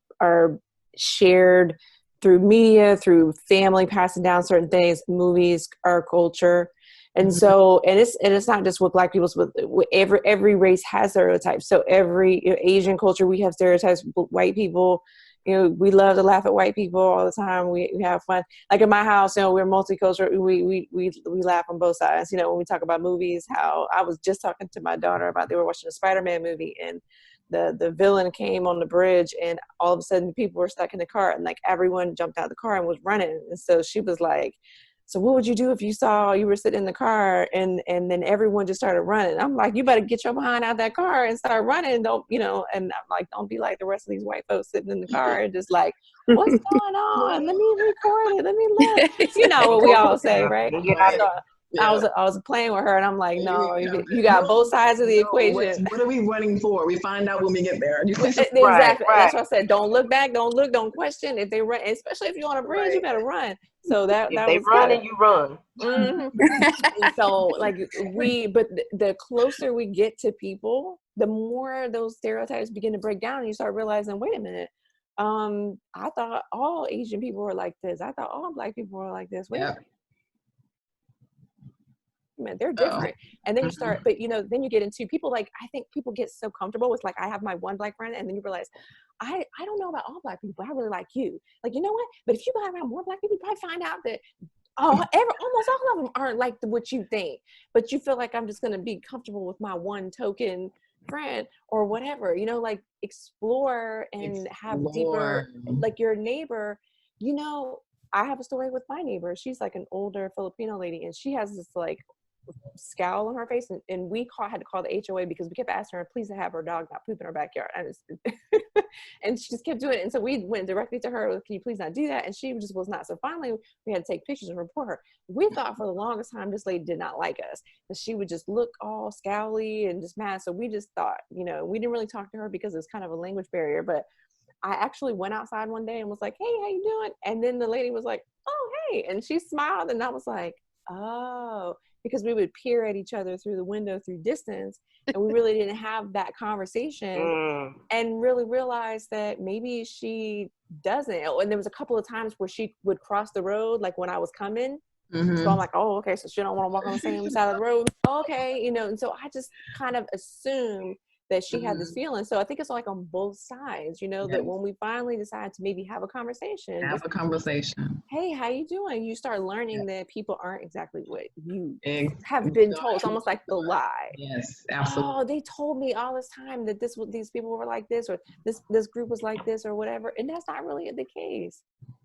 shared through media, through family passing down certain things, movies, our culture. And so, and it's not just with Black people, with every race has stereotypes. So every Asian culture, we have stereotypes. White people, You know, we love to laugh at white people all the time. We have fun. Like in my house, you know, we're multicultural. We laugh on both sides. You know, when we talk about movies, how I was just talking to my daughter about, they were watching a Spider-Man movie, and the villain came on the bridge, and all of a sudden people were stuck in the car, and like everyone jumped out of the car and was running. And so she was like, so what would you do if you saw you were sitting in the car and then everyone just started running? I'm like, you better get your behind out that car and start running. Don't, you know, and I'm like, don't be like the rest of these white folks sitting in the car and just like, what's going on? Let me record it. Let me look. You know what we all say, right? So I was playing with her, and I'm like, no, you got both sides of the equation. What are we running for? We find out when we get there. Exactly. Right. That's what I said. Don't look back. Don't look. Don't question. If they run, especially if you're on a bridge, you better run. So that they was run good. and you run. Mm-hmm. And so like but the closer we get to people, the more those stereotypes begin to break down, and you start realizing, wait a minute, I thought all Asian people were like this. I thought all Black people were like this. Wait a minute. They're different. And then you start, but you know, then you get into people, like, I think people get so comfortable with, like, I have my one Black friend, and then you realize, I don't know about all Black people, but I really like you. Like, you know what? But if you go around more Black people, you probably find out that almost all of them aren't like what you think. But you feel like I'm just going to be comfortable with my one token friend or whatever, you know, like explore and have deeper, like your neighbor, you know. I have a story with my neighbor. She's like an older Filipino lady, and she has this like scowl on her face, and we had to call the HOA because we kept asking her please to have her dog not poop in her backyard. And she just kept doing it, and so we went directly to her, can you please not do that? And she just was not. So finally we had to take pictures and report her. We thought for the longest time this lady did not like us, and she would just look all scowly and just mad. So we just thought, you know, we didn't really talk to her because it's kind of a language barrier. But I actually went outside one day and was like, hey, how you doing? And then the lady was like, oh, hey. And she smiled, and I was like, oh, because we would peer at each other through the window through distance, and we really didn't have that conversation and really realized that maybe she doesn't. And there was a couple of times where she would cross the road, like when I was coming. So I'm like, oh, okay, so she don't want to walk on the same side of the road. Okay, you know, and so I just kind of assumed that she had this feeling. So I think it's like on both sides, you know, that when we finally decide to maybe have a conversation. Hey, how you doing? You start learning that people aren't exactly what you have been told. It's almost like the lie. Yes, absolutely. Oh, they told me all this time that these people were like this, or this group was like this, or whatever. And that's not really the case.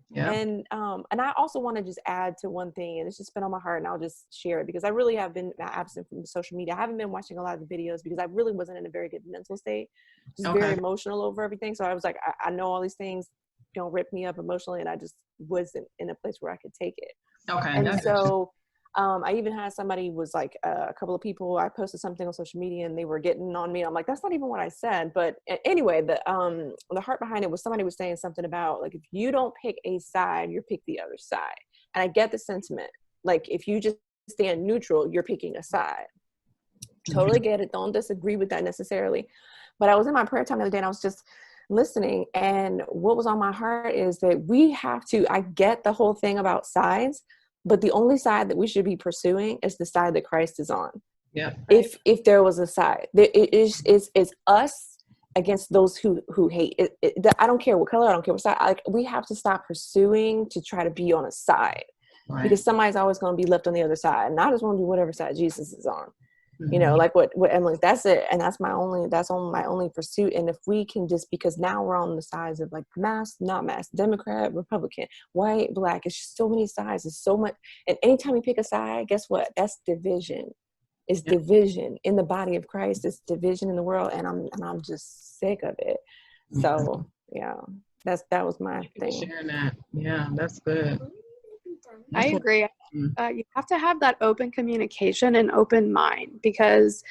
Yeah. And I also want to just add to one thing, and it's just been on my heart, and I'll just share it because I really have been absent from social media. I haven't been watching a lot of the videos because I really wasn't in a very good mental state, just very emotional over everything. So I was like, I know all these things don't rip me up emotionally, and I just wasn't in a place where I could take it. Okay. And so I even had somebody was like a couple of people, I posted something on social media and they were getting on me. I'm like, that's not even what I said. But anyway, the heart behind it was somebody was saying something about like, if you don't pick a side, you pick the other side. And I get the sentiment. Like if you just stand neutral, you're picking a side. Totally get it. Don't disagree with that necessarily. But I was in my prayer time the other day and I was just listening. And what was on my heart is that we have to, I get the whole thing about sides, but the only side that we should be pursuing is the side that Christ is on. Yeah. If there was a side, it is us against those who hate. I don't care what color, I don't care what side. Like we have to stop pursuing to try to be on a side, because somebody's always going to be left on the other side, and I just want to be whatever side Jesus is on. You know, like what Emily, that's it. And that's my only pursuit. And if we can just, because now we're on the sides of like mask, not mask, Democrat, Republican, white, Black, it's just so many sides. It's so much. And anytime you pick a side, guess what? That's division. It's division in the body of Christ. It's division in the world. And I'm just sick of it. So yeah, that was my thing. Sharing that. Yeah, that's good. I agree. You have to have that open communication and open mind, because,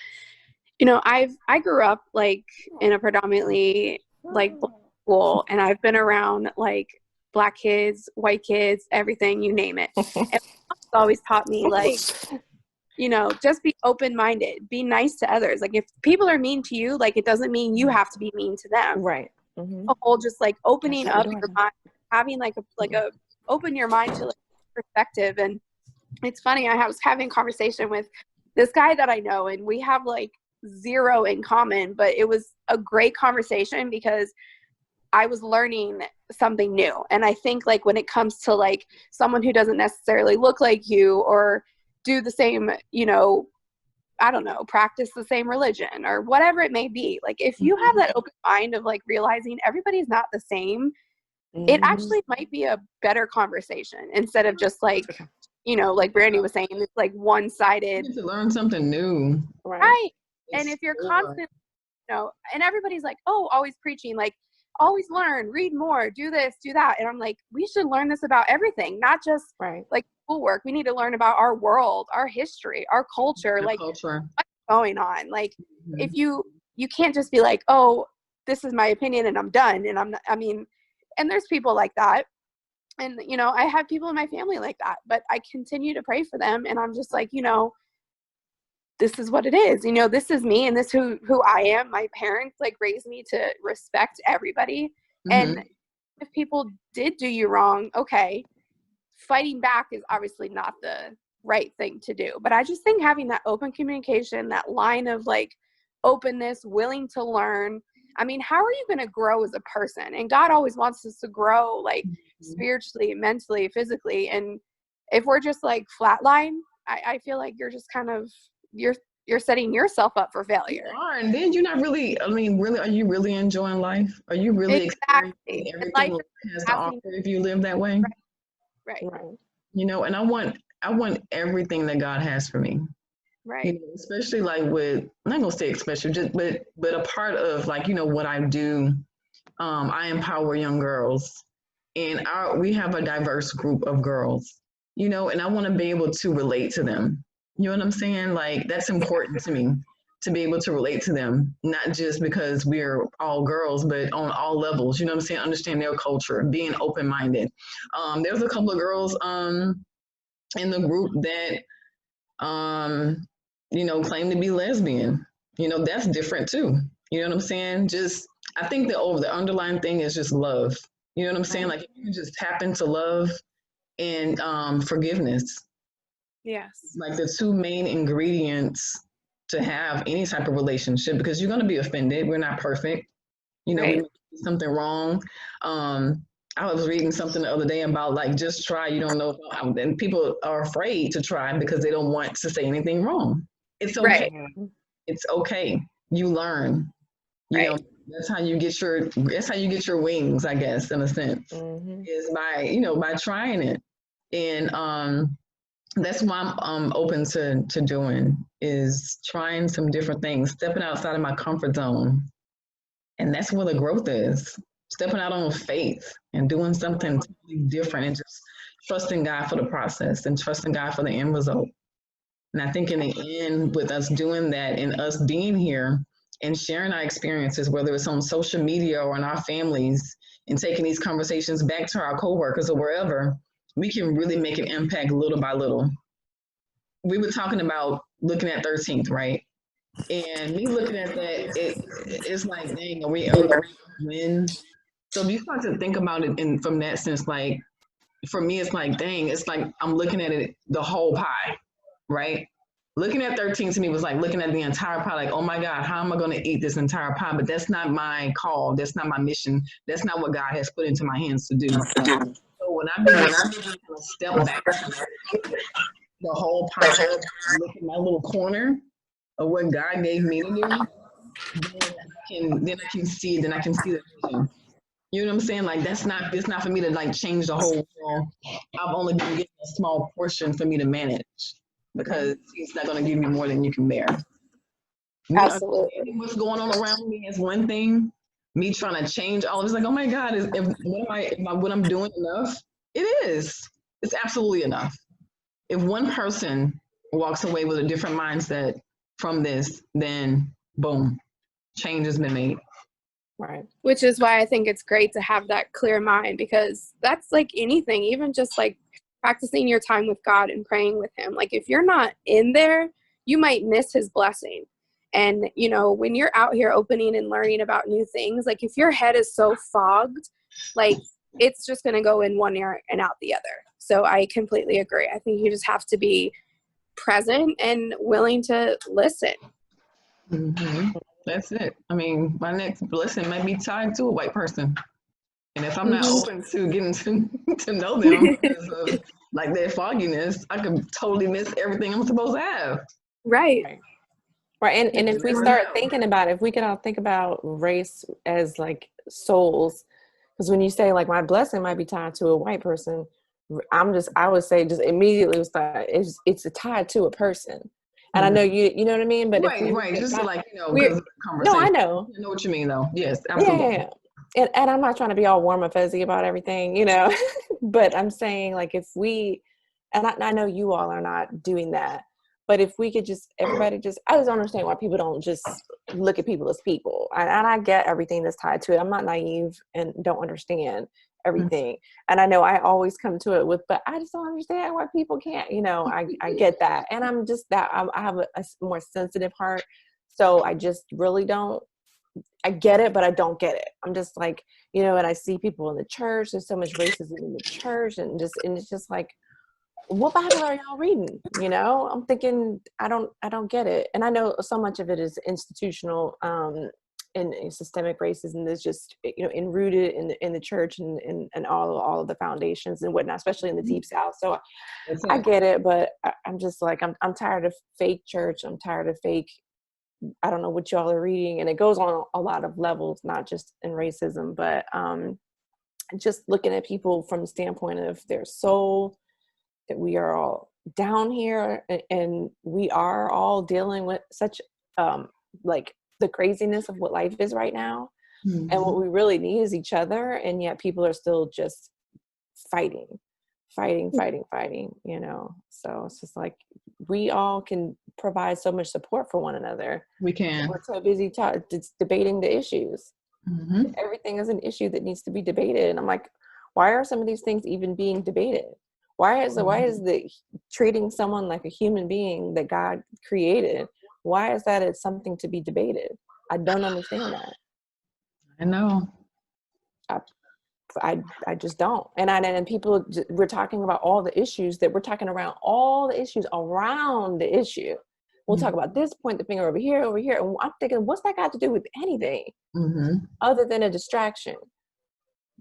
you know, I grew up like in a predominantly like Black school, and I've been around like Black kids, white kids, everything, you name it. And my mom's always taught me like, you know, just be open-minded, be nice to others. Like if people are mean to you, like it doesn't mean you have to be mean to them. Right. A whole just like opening up your mind, having like a open your mind to like perspective. And it's funny, I was having a conversation with this guy that I know, and we have like zero in common, but it was a great conversation because I was learning something new. And I think like when it comes to like someone who doesn't necessarily look like you or do the same, you know, I don't know, practice the same religion or whatever it may be. Like if you have that open mind of like realizing everybody's not the same, it actually might be a better conversation instead of just like, you know, like Brandy was saying, it's like one-sided. To learn something new. Right. And if you're constantly, you know, and everybody's like, oh, always preaching, like always learn, read more, do this, do that. And I'm like, we should learn this about everything, not just like schoolwork. We need to learn about our world, our history, our culture, like what's going on. Like if you can't just be like, oh, this is my opinion and I'm done. And I'm not, I mean, and there's people like that. And, you know, I have people in my family like that, but I continue to pray for them. And I'm just like, you know, this is what it is. You know, this is me and this who I am. My parents like raised me to respect everybody. And if people did do you wrong, okay, fighting back is obviously not the right thing to do. But I just think having that open communication, that line of like openness, willing to learn. I mean, how are you going to grow as a person? And God always wants us to grow like spiritually, mentally, physically. And if we're just like flatline, I feel like you're just kind of, you're setting yourself up for failure. You are, and then you're not really, I mean, really, are you really enjoying life? Are you really experiencing everything life has to offer if you live that way? Right. You know, and I want everything that God has for me. Right. You know, especially like with, I'm not gonna say especially, just but a part of like, you know, what I do, I empower young girls, and we have a diverse group of girls, you know, and I want to be able to relate to them. You know what I'm saying? Like that's important to me, to be able to relate to them, not just because we're all girls, but on all levels. You know what I'm saying? Understand their culture, being open-minded. There's a couple of girls in the group that you know, claim to be lesbian. You know, that's different too. You know what I'm saying? Just, I think the underlying thing is just love. You know what I'm saying? Like if you just tap into love and forgiveness. Yes. Like the two main ingredients to have any type of relationship, because you're going to be offended. We're not perfect. You know, we may do something wrong. I was reading something the other day about like, just try, you don't know. And people are afraid to try because they don't want to say anything wrong. It's okay. It's okay. You learn. You know, that's how you get your wings, I guess, in a sense, is by, you know, by trying it. And that's why I'm open to doing, is trying some different things, stepping outside of my comfort zone. And that's where the growth is. Stepping out on faith and doing something totally different and just trusting God for the process and trusting God for the end result. And I think in the end, with us doing that and us being here and sharing our experiences, whether it's on social media or in our families, and taking these conversations back to our coworkers or wherever, we can really make an impact little by little. We were talking about looking at 13th, right? And me looking at that, it's like, dang, are we ever going to win? So if you start to think about it from that sense, like, for me, it's like, dang, it's like I'm looking at it, the whole pie, right? Looking at 13 to me was like looking at the entire pie, like, oh my God, how am I going to eat this entire pie? But that's not my call. That's not my mission. That's not what God has put into my hands to do. So when I begin to step back, the whole pie, look at my little corner of what God gave me to do, then I can see it, then I can see the vision. You know what I'm saying? Like it's not for me to like change the whole world. I've only been given a small portion for me to manage, because He's not going to give me more than you can bear. Absolutely. What's going on around me is one thing. Me trying to change all of it's like, oh my God, what I'm doing enough? It is. It's absolutely enough. If one person walks away with a different mindset from this, then boom, change has been made. Right. Which is why I think it's great to have that clear mind, because that's like anything, even just like practicing your time with God and praying with Him. Like if you're not in there, you might miss His blessing. And, you know, when you're out here opening and learning about new things, like if your head is so fogged, like it's just going to go in one ear and out the other. So I completely agree. I think you just have to be present and willing to listen. Mm-hmm. That's it. I mean, my next blessing might be tied to a white person. And if I'm not open to getting to know them because of like their fogginess, I could totally miss everything I'm supposed to have. Right. Right. And if we start thinking about it, if we could all think about race as like souls, because when you say like my blessing might be tied to a white person, I would say just immediately it's tied to a person. And I know you know what I mean? But right. Just like, because of the conversation. No, I know. I know what you mean though. Yes, absolutely. Yeah. And I'm not trying to be all warm and fuzzy about everything, but I'm saying like if we, and I know you all are not doing that, but if we could everybody I just don't understand why people don't just look at people as people. And I get everything that's tied to it. I'm not naive and don't understand everything. And I know I always come to it with, but I just don't understand why people can't, I get that. And I'm just that I have a more sensitive heart. So I just really don't, I get it, but I don't get it. I'm just like, and I see people in the church, there's so much racism in the church and it's just like, what Bible are y'all reading? I'm thinking, I don't get it. And I know so much of it is institutional, and systemic racism is just, enrooted in the church and all of the foundations and whatnot, especially in the Deep South. So I get it, but I'm just like, I'm tired of fake church. I'm tired of fake, I don't know what y'all are reading. And it goes on a lot of levels, not just in racism, but just looking at people from the standpoint of their soul, that we are all down here and we are all dealing with such like the craziness of what life is right now. Mm-hmm. And what we really need is each other. And yet people are still just fighting. So it's just like, we all can provide so much support for one another. We can. We're so busy debating the issues. Mm-hmm. Everything is an issue that needs to be debated. And I'm like, why are some of these things even being debated? Why is the treating someone like a human being that God created? Why is that it's something to be debated? I don't understand that. I know. I just don't. And people, we're talking about all the issues that we're talking around all the issues around the issue. We'll talk about this, point the finger over here. And I'm thinking, what's that got to do with anything other than a distraction?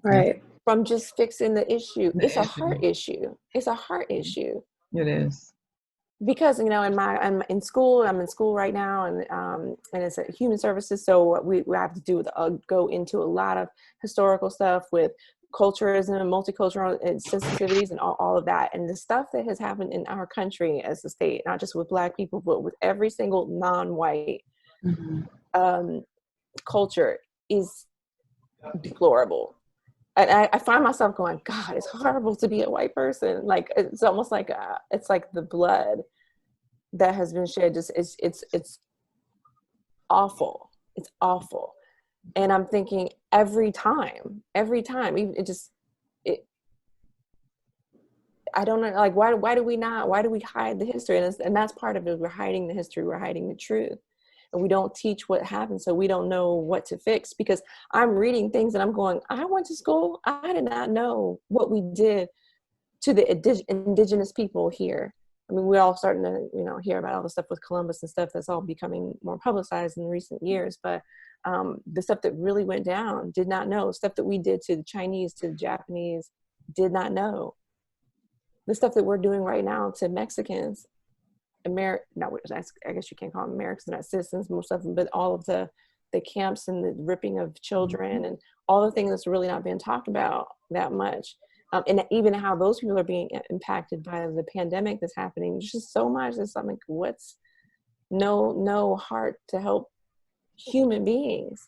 Right. From just fixing the issue. It's a heart issue. It's a heart issue. It is. Because, I'm in school right now and it's a human services. So we have to go into a lot of historical stuff with culturism, multicultural sensitivities and all of that. And the stuff that has happened in our country as a state, not just with Black people, but with every single non-white culture is deplorable. And I find myself going, God, it's horrible to be a white person. Like, it's almost like, it's like the blood that has been shed. It's awful. It's awful. And I'm thinking every time, even I don't know, like, why do we hide the history? And that's part of it. We're hiding the history. We're hiding the truth. And we don't teach what happened, so we don't know what to fix. Because I'm reading things and I'm going, I went to school. I did not know what we did to the indigenous people here. I mean, we're all starting to, hear about all the stuff with Columbus and stuff that's all becoming more publicized in recent years. But the stuff that really went down, did not know. Stuff that we did to the Chinese, to the Japanese, did not know. The stuff that we're doing right now to Mexicans, I guess you can't call them Americans, not citizens, most of them, but all of the camps and the ripping of children and all the things that's really not being talked about that much. And even how those people are being impacted by the pandemic that's happening. There's just so much. There's something, what's no heart to help human beings.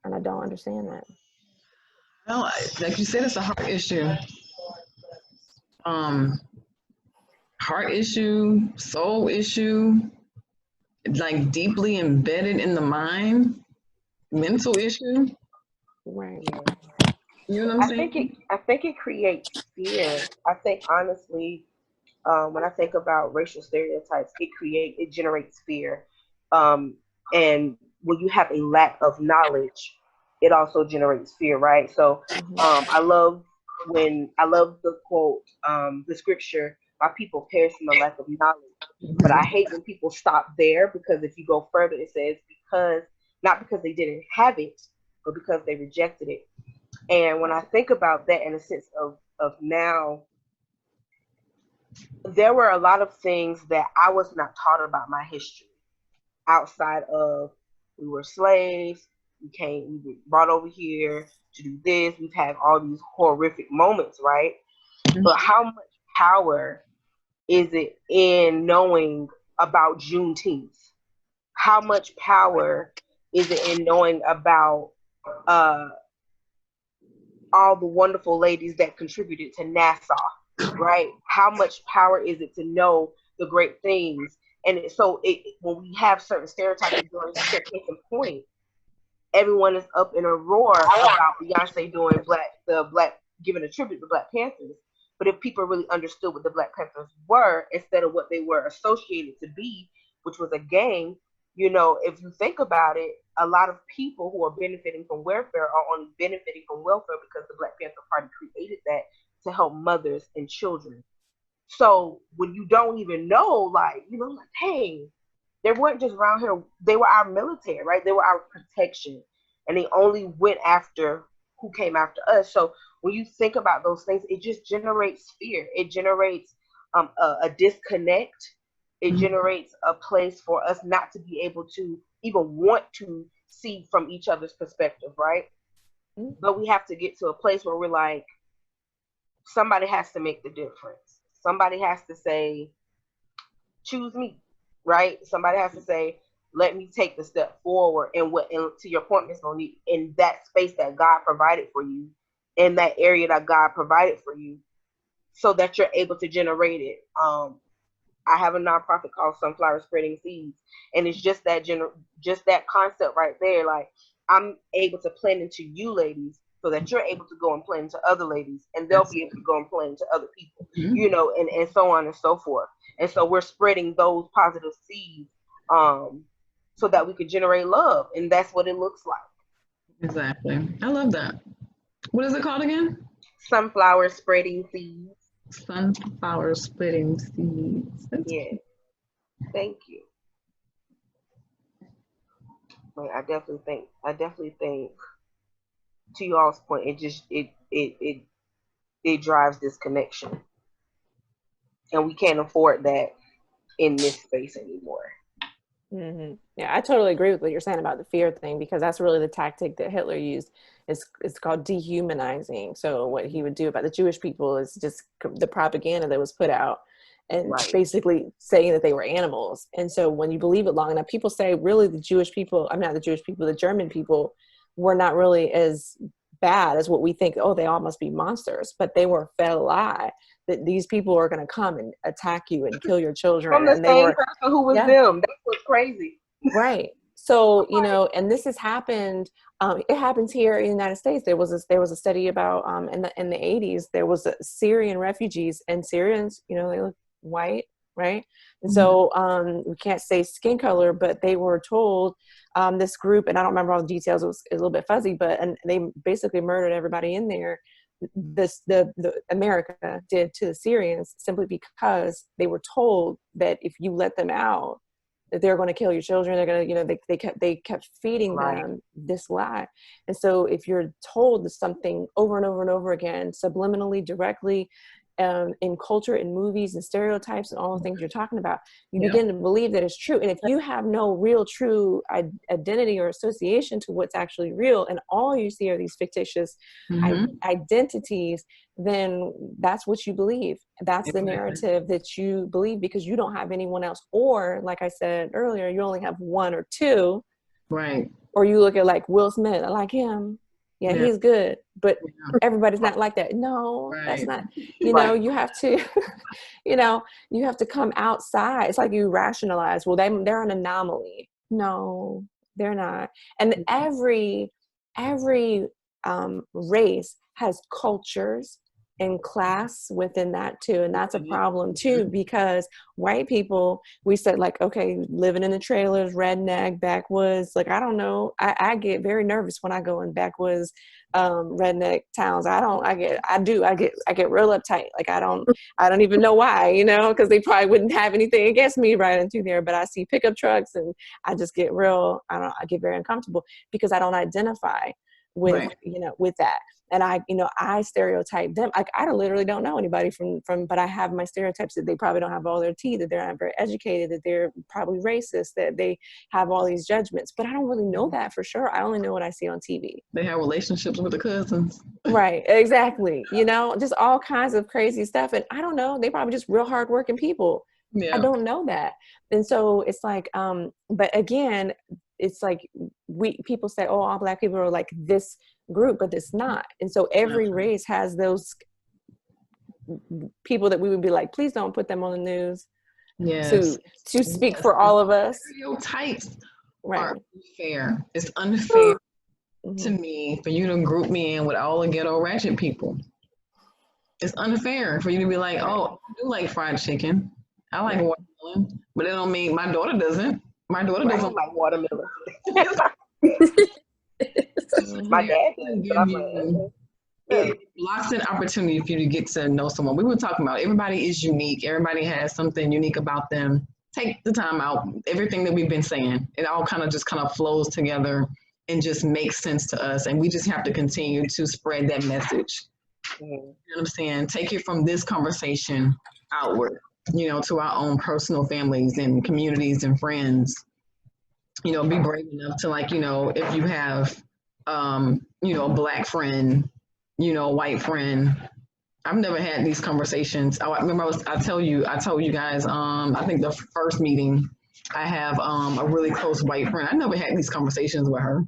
And I don't understand that. Well, like you said, it's a heart issue. Heart issue, soul issue, like deeply embedded in the mind, mental issue. Right. You know what I'm saying? I think it creates fear. I think honestly, when I think about racial stereotypes, it generates fear. And when you have a lack of knowledge, it also generates fear, right? So I love the quote, the scripture, my people perish from a lack of knowledge. But I hate when people stop there, because if you go further, it says not because they didn't have it, but because they rejected it. And when I think about that in a sense of now, there were a lot of things that I was not taught about my history outside of we were slaves, we were brought over here to do this, we've had all these horrific moments, right? But how much power is it in knowing about Juneteenth? How much power is it in knowing about all the wonderful ladies that contributed to Nassau, right? How much power is it to know the great things? And when we have certain stereotypes during a certain point, everyone is up in a roar about Beyonce doing giving a tribute to Black Panthers. But if people really understood what the Black Panthers were instead of what they were associated to be, which was a gang, if you think about it, a lot of people who are benefiting from welfare are only benefiting from welfare because the Black Panther Party created that to help mothers and children. So when you don't even know, dang, they weren't just around here. They were our military, right? They were our protection. And they only went after who came after us. So when you think about those things, it just generates fear. It generates a disconnect. It generates a place for us not to be able to even want to see from each other's perspective, right? But we have to get to a place where we're like, somebody has to make the difference. Somebody has to say, choose me, right? Somebody has to say, let me take the step forward. And to your point, Ms. Monique, in that space that God provided for you, in that area that God provided for you, so that you're able to generate it. I have a nonprofit called Sunflower Spreading Seeds, and it's just that concept right there. Like, I'm able to plant into you ladies so that you're able to go and plant into other ladies, and they'll be able to go and plant into other people, and so on and so forth. And so we're spreading those positive seeds so that we could generate love, and that's what it looks like. Exactly. I love that. What is it called again? Sunflower Spreading Seeds. Sunflower Spreading Seeds. Yeah. Thank you. Like, I definitely think to y'all's point, it drives this connection. And we can't afford that in this space anymore. Mm-hmm. Yeah, I totally agree with what you're saying about the fear thing, because that's really the tactic that Hitler used. It's called dehumanizing. So what he would do about the Jewish people is just the propaganda that was put out, and basically saying that they were animals. And so when you believe it long enough, people say really the German people were not really as bad as what we think. Oh, they all must be monsters, but they were fed a lie that these people are going to come and attack you and kill your children. From the and same person who was them. That's what's crazy. Right. So, and this has happened. It happens here in the United States. There was a study about in the 80s, there was Syrian refugees, and Syrians, they look white, right? And so we can't say skin color, but they were told this group, and I don't remember all the details, it was a little bit fuzzy, and they basically murdered everybody in there. The America did to the Syrians, simply because they were told that if you let them out, that they're going to kill your children. They're going to, they kept feeding them this lie. And so if you're told something over and over and over again, subliminally, directly, in culture, in movies and stereotypes and all the things you're talking about, you begin to believe that it's true. And if you have no real true identity or association to what's actually real, and all you see are these fictitious identities, then that's what you believe. That's the narrative that you believe, because you don't have anyone else. Or like I said earlier, you only have one or two. Right. Or you look at like Will Smith, I like him. Yeah, he's good, but everybody's not like that. No, that's not, you have to, you have to come outside. It's like you rationalize, well, they're an anomaly. No, they're not. And every race has cultures and class within that too. And that's a problem too, because white people, we said like, okay, living in the trailers, redneck, backwoods, like, I don't know. I get very nervous when I go in backwoods, redneck towns. I get real uptight. Like, I don't even know why, cause they probably wouldn't have anything against me riding through there, but I see pickup trucks and I just get I get very uncomfortable, because I don't identify with, with that. and I stereotype them. I literally don't know anybody but I have my stereotypes that they probably don't have all their teeth, that they're not very educated, that they're probably racist, that they have all these judgments, but I don't really know that for sure. I only know what I see on TV. They have relationships with the cousins. Right, exactly. Just all kinds of crazy stuff. And I don't know, they probably just real hardworking people. Yeah. I don't know that. And so it's like, but again, it's like people say, oh, all Black people are like this group, but it's not. And so every race has those people that we would be like, please don't put them on the news. Yes. To speak for all of us. Stereotypes right. are unfair. It's unfair to me for you to group me in with all the ghetto ratchet people. It's unfair for you to be like, oh, I do like fried chicken. I like watermelon, but it don't mean my daughter doesn't. My daughter doesn't like watermelon. My dad does. It blocks an opportunity for you to get to know someone. We were talking about everybody is unique. Everybody has something unique about them. Take the time out. Everything that we've been saying, it all kind of flows together and just makes sense to us. And we just have to continue to spread that message. You know what I'm saying? Take it from this conversation outward, to our own personal families and communities and friends. Be brave enough to if you have, a Black friend, white friend. I've never had these conversations. I remember I told you guys, I think the first meeting, I have a really close white friend. I never had these conversations with her.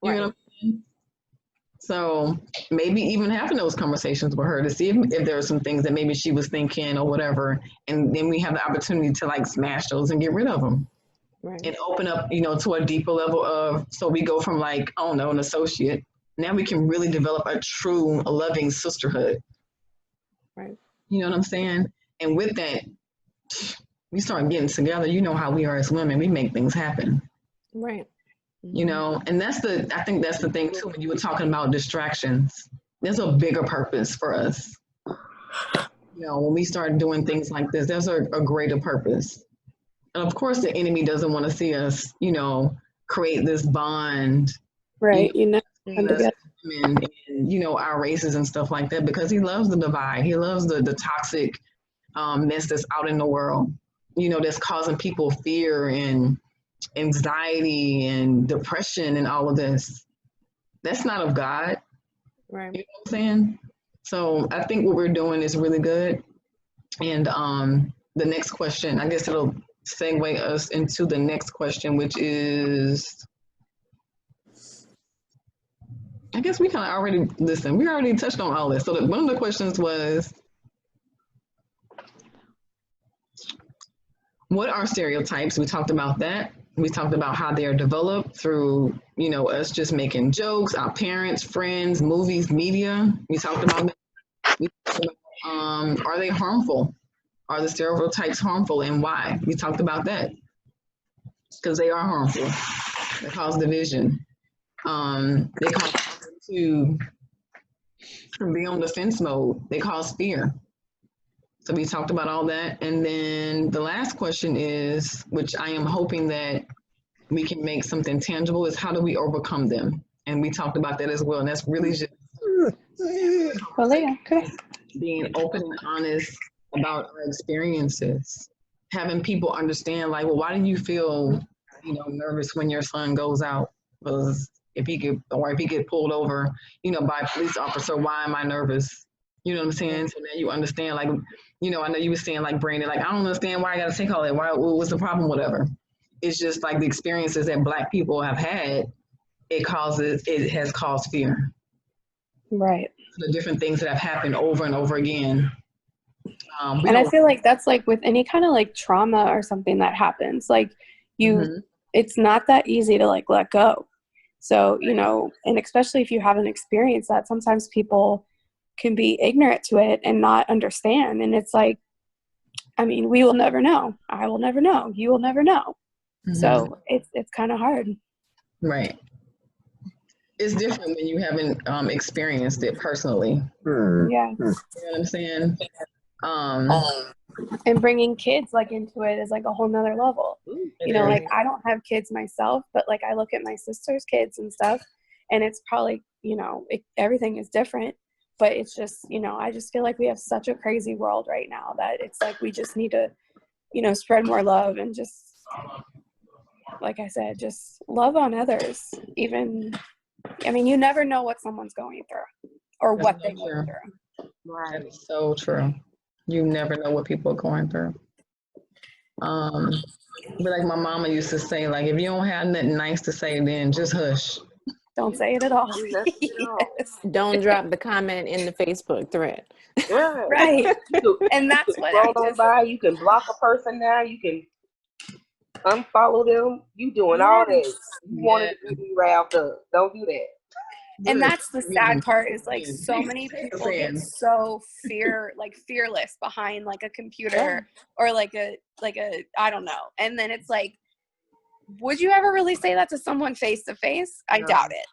You know what I'm saying? So maybe even having those conversations with her to see if there are some things that maybe she was thinking or whatever. And then we have the opportunity to smash those and get rid of them. Right. And open up, to a deeper level of, so we go from an associate. Now we can really develop a true loving sisterhood. Right. You know what I'm saying? And with that, we start getting together. You know how we are as women. We make things happen. Right. And I think that's the thing too, when you were talking about distractions, there's a bigger purpose for us. When we start doing things like this, there's a greater purpose. And of course the enemy doesn't want to see us, create this bond. Right. And our races and stuff like that, because he loves the divide. He loves the toxic mess that's out in the world, that's causing people fear and anxiety and depression and all of this. That's not of God. Right. You know what I'm saying? So I think what we're doing is really good. And the next question, I guess it'll segue us into the next question, which is, I guess we already touched on all this. So one of the questions was, what are stereotypes? We talked about that. We talked about how they are developed through, us just making jokes, our parents, friends, movies, media. We talked about that. We talked about, are they harmful? Are the stereotypes harmful, and why? We talked about that. Because they are harmful. They cause division. They cause to be on defense mode. They cause fear. So we talked about all that. And then the last question is, which I am hoping that we can make something tangible, is how do we overcome them? And we talked about that as well. And that's really just being open and honest about our experiences. Having people understand, why do you feel, nervous when your son goes out? Because if he get pulled over, by a police officer, why am I nervous? You know what I'm saying? So now you understand, I know you were saying Brandon, I don't understand why I got to take all that. What's the problem? Whatever. It's just the experiences that Black people have had. It has caused fear. Right. The different things that have happened over and over again. And I feel like that's with any kind of trauma or something that happens, it's not that easy to let go. So, and especially if you haven't experienced that, sometimes people can be ignorant to it and not understand. And it's we will never know. I will never know. You will never know. Mm-hmm. So it's kind of hard. Right. It's different when you haven't experienced it personally. Yeah. You know what I'm saying? And bringing kids into it is a whole nother level. I don't have kids myself, but I look at my sister's kids and stuff, and it's probably, everything is different, but it's just, I just feel like we have such a crazy world right now that it's like we just need to, spread more love and just, like I said, just love on others. Even, you never know what someone's going through or That's what so they go true. through. Right. That's so true. You never know what people are going through. But like my mama used to say, like, if you don't have nothing nice to say, then just hush. Don't say it at all. Yes. Don't drop the comment in the Facebook thread. Yeah. Right. And that's what scroll on by. You can block a person now. You can unfollow them. You doing all that. Yes. You wanted to get me riled up. Don't do that. And that's the sad part is like so many people get so fearless behind like a computer or like a I don't know. And then it's like, would you ever really say that to someone face to face? I doubt it.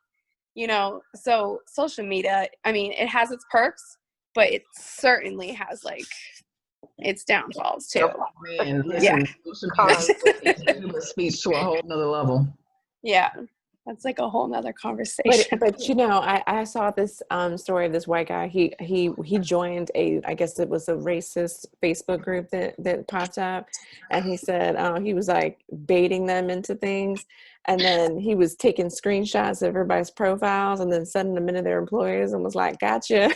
So social media, it has its perks, but it certainly has like its downfalls too. Man, listen, speech to a whole nother level. Yeah. That's like a whole nother conversation. But I saw this story of this white guy. He joined I guess it was a racist Facebook group that popped up, and he said he was like baiting them into things, and then he was taking screenshots of everybody's profiles and then sending them into their employers and was like, gotcha.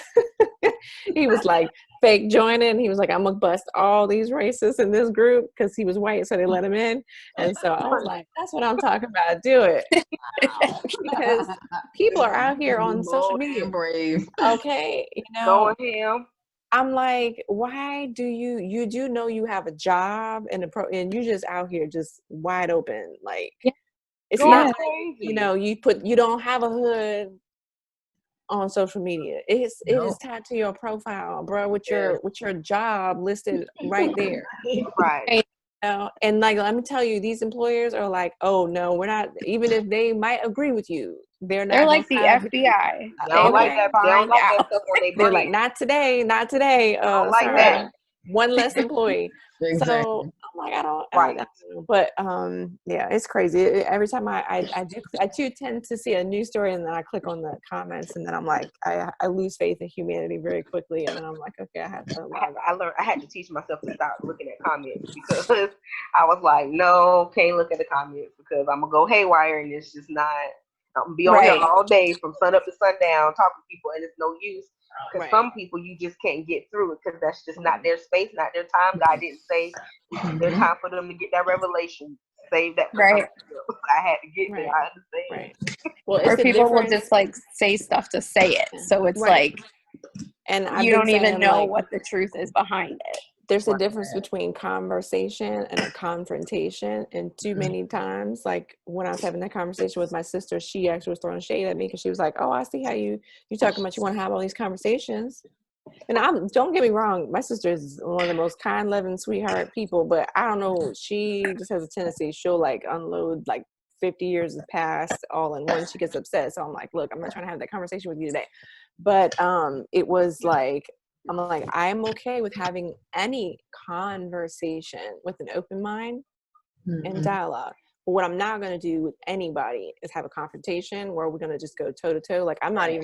He was like fake joining. He was like, I'm gonna bust all these racists in this group because he was white, so they let him in. And so I was like, that's what I'm talking about. Do it. Because people are out here on social media. Brave. Okay, Going him. I'm like, why do you do know you have a job and you just out here just wide open? Like, it's not like, you don't have a hood on social media. It is tied to your profile, bro, with your job listed right there. Right. And like, let me tell you, these employers are like, oh no, we're not, even if they might agree with you, they're like the FBI. They don't like that. They don't like that stuff on their They're like, not today. don't like that. One less employee. Exactly. So I'm like, I don't know. But it's crazy. Every time I do tend to see a news story and then I click on the comments and then I'm like, I lose faith in humanity very quickly, and then I'm like, okay, I have to I had to teach myself to stop looking at comments because I was like, no, can't look at the comments because I'm gonna go haywire and it's just not. I'm gonna be on here all day from sun up to sundown talking to people, and it's no use. Because some people you just can't get through it because that's just not their space, not their time. God didn't say this is their time for them to get that revelation. Save that for I had to get there. I understand. Well, or people will just like say stuff to say it, so it's like, and you don't even know what the truth is behind it. There's a difference between conversation and a confrontation, and too many times, like when I was having that conversation with my sister, she actually was throwing shade at me because she was like, oh, I see how you talking about you want to have all these conversations. And don't get me wrong, my sister is one of the most kind, loving, sweetheart people, but I don't know, she just has a tendency, she'll like unload like 50 years of past all in one. She gets upset. So I'm like, look, I'm not trying to have that conversation with you today. But it was like, I'm like, I'm okay with having any conversation with an open mind and dialogue. But what I'm not going to do with anybody is have a confrontation where we're going to just go toe to toe. Like I might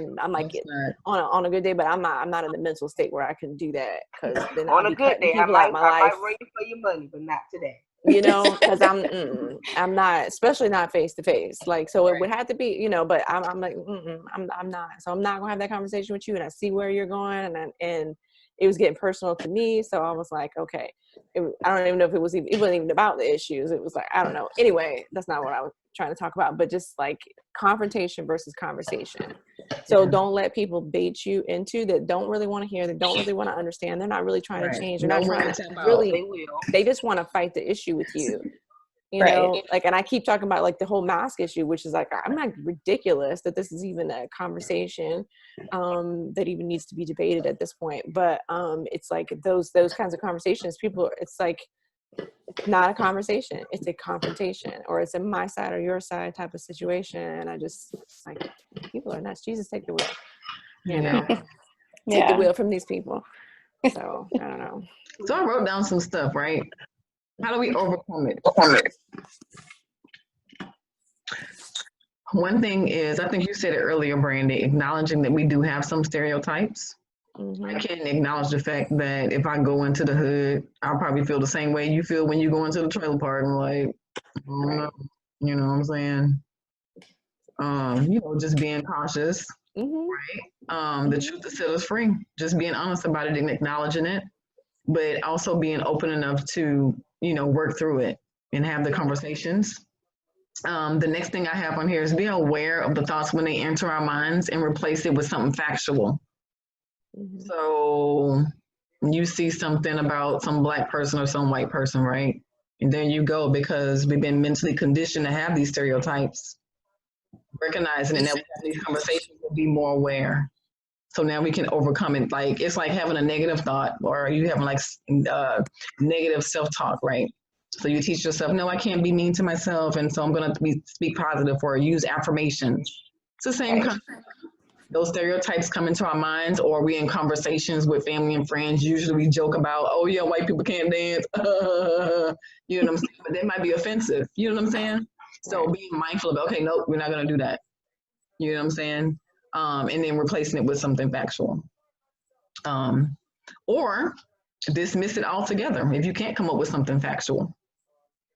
get on a good day, but I'm not in the mental state where I can do that, because then on a good day I might wait for your money, but not today. Because I'm not, especially not face to face. Like, so it would have to be, but I'm like, I'm not. So I'm not gonna have that conversation with you. And I see where you're going, and it was getting personal to me. So I was like, okay, I don't even know if it wasn't even about the issues. It was like, I don't know. Anyway, that's not what I was trying to talk about, but just like confrontation versus conversation. So don't let people bait you into that don't really want to hear, that don't really want to understand. They're not really trying to change. They're not trying to really, they just want to fight the issue with you. You know, like, and I keep talking about like the whole mask issue, which is like, I'm not ridiculous that this is even a conversation that even needs to be debated at this point. But it's like those kinds of conversations, people, it's like not a conversation, it's a confrontation, or it's a my side or your side type of situation. And I just, it's like, people are nuts. Jesus, take the wheel, take the wheel from these people. So I don't know. So I wrote down some stuff, right? How do we overcome it? one thing is, I think you said it earlier, Brandy, acknowledging that we do have some stereotypes. I can acknowledge the fact that if I go into the hood, I'll probably feel the same way you feel when you go into the trailer park. I'm like, Right. you know what I'm saying? Just being cautious. The truth to set us free. Just being honest about it and acknowledging it, but also being open enough to, work through it and have the conversations. The next thing I have on here is be aware of the thoughts when they enter our minds and replace it with something factual. So you see something about some Black person or some white person, right? And there you go, because we've been mentally conditioned to have these stereotypes. Recognizing and that we have these conversations, will be more aware. So now we can overcome it. Like, it's like having a negative thought, or you having like negative self-talk, right? So you teach yourself, no, I can't be mean to myself, and so I'm going to speak positive or use affirmations. It's the same concept. Those stereotypes come into our minds, or we in conversations with family and friends. Usually we joke about, oh yeah, white people can't dance. You know what I'm saying? But that might be offensive. You know what I'm saying? So being mindful of, okay, nope, we're not going to do that. You know what I'm saying? And then replacing it with something factual. Or dismiss it altogether if you can't come up with something factual.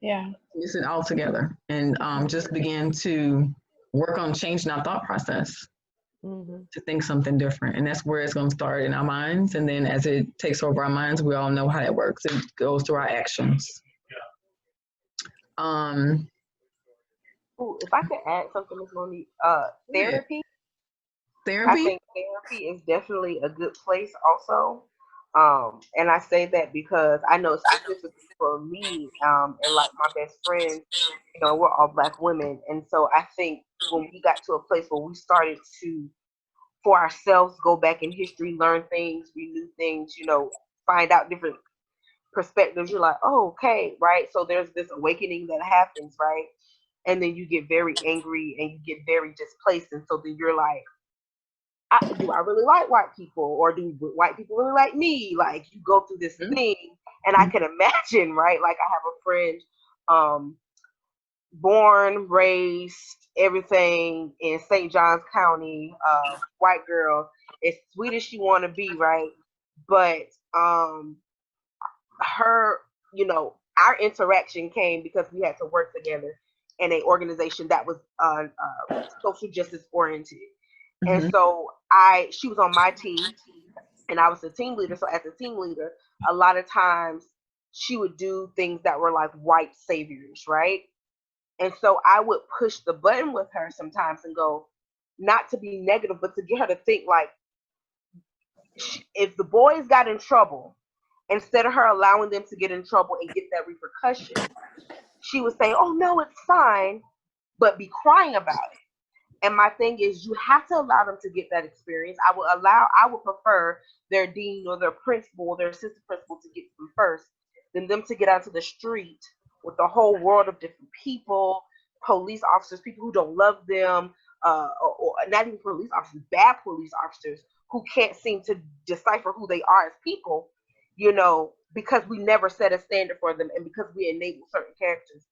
Yeah. Dismiss it altogether and just begin to work on changing our thought process to think something different. And that's where it's going to start in our minds. And then as it takes over our minds, we all know how that works. It goes through our actions. Ooh, if I could add something, Ms. Monique, therapy. Therapy? I think therapy is definitely a good place also. And I say that because I know specifically for me, and like my best friends, we're all Black women. And so I think when we got to a place where we started to, for ourselves, go back in history, learn things, renew things, find out different perspectives, you're like, oh, okay, right? So there's this awakening that happens, right? And then you get very angry and you get very displaced. And so then you're like, do I really like white people, or do white people really like me? Like, you go through this thing, and I can imagine, right? Like, I have a friend, born, raised, everything in St. Johns County, white girl, as sweet as she want to be, right? But her, our interaction came because we had to work together in an organization that was social justice oriented. And so she was on my team, and I was the team leader. So as a team leader, a lot of times she would do things that were like white saviors, right? And so I would push the button with her sometimes and go, not to be negative, but to get her to think like, if the boys got in trouble, instead of her allowing them to get in trouble and get that repercussion, she would say, oh no, it's fine, but be crying about it. And my thing is, you have to allow them to get that experience. I would prefer their dean or their principal or their assistant principal to get them first, than them to get out to the street with the whole world of different people, police officers, people who don't love them, or not even police officers, bad police officers who can't seem to decipher who they are as people, because we never set a standard for them and because we enable certain characters.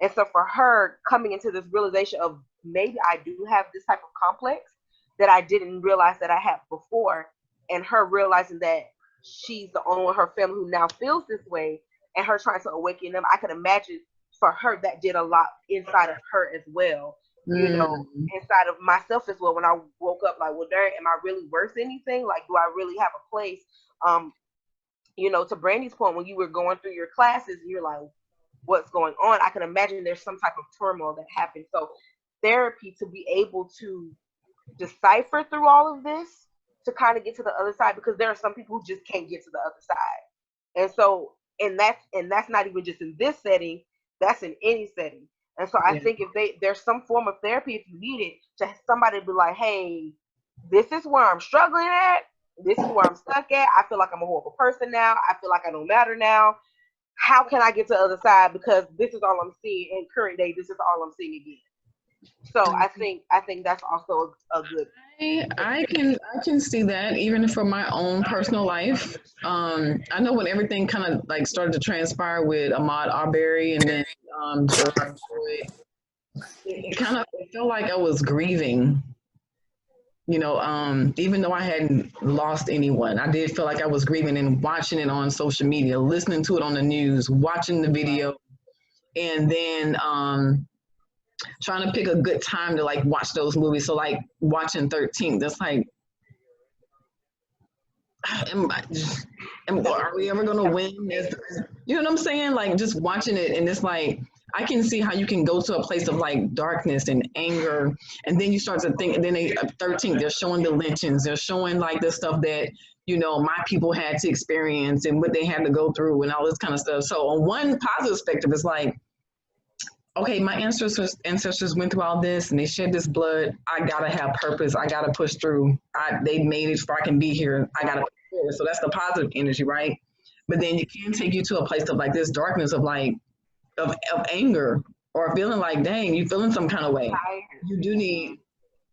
And so for her coming into this realization of, maybe I do have this type of complex that I didn't realize that I had before, and her realizing that she's the only one in her family who now feels this way, and her trying to awaken them, I could imagine for her that did a lot inside of her as well, inside of myself as well. When I woke up, like, well, darn, am I really worth anything? Like, do I really have a place? To Brandy's point, when you were going through your classes, you're like, what's going on? I can imagine there's some type of turmoil that happens. So therapy, to be able to decipher through all of this, to kind of get to the other side, because there are some people who just can't get to the other side. And so, and that's not even just in this setting, that's in any setting. And so I think if there's some form of therapy, if you need it, to have somebody be like, hey, this is where I'm struggling at. This is where I'm stuck at. I feel like I'm a horrible person now. I feel like I don't matter now. How can I get to the other side? Because this is all I'm seeing in current day. This is all I'm seeing again. So I think that's also a good. I can see that even for my own personal life. I know when everything kind of like started to transpire with Ahmaud Arbery and then George Floyd, it kind of felt like I was grieving. You know, even though I hadn't lost anyone, I did feel like I was grieving and watching it on social media, listening to it on the news, watching the video, and then trying to pick a good time to like watch those movies. So like watching 13, that's like, are we ever gonna win? You know what I'm saying? Like just watching it, and it's like I can see how you can go to a place of like darkness and anger, and then you start to think. And then they 13, they're showing the lynchings, they're showing like the stuff that my people had to experience and what they had to go through and all this kind of stuff. So on one positive perspective, it's like, okay, my ancestors went through all this and they shed this blood. I gotta have purpose. I gotta push through. They made it so I can be here. I gotta push forward. So that's the positive energy, right? But then it can take you to a place of like this darkness of like of anger or feeling like, dang, you feeling some kind of way. You do need,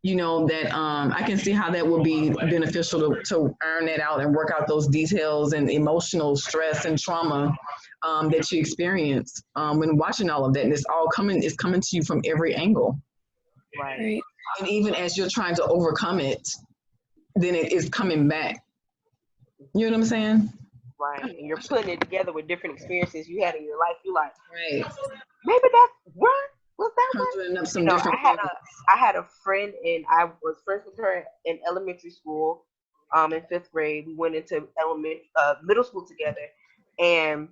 that I can see how that would be beneficial to iron that out and work out those details and emotional stress and trauma that you experience when watching all of that. And it's coming to you from every angle. Right. And even as you're trying to overcome it, then it is coming back. You know what I'm saying? Right. And you're putting it together with different experiences you had in your life. You're like, right. Maybe that's what was that one? I had a friend, and I was friends with her in elementary school. In 5th grade, we went into middle school together, and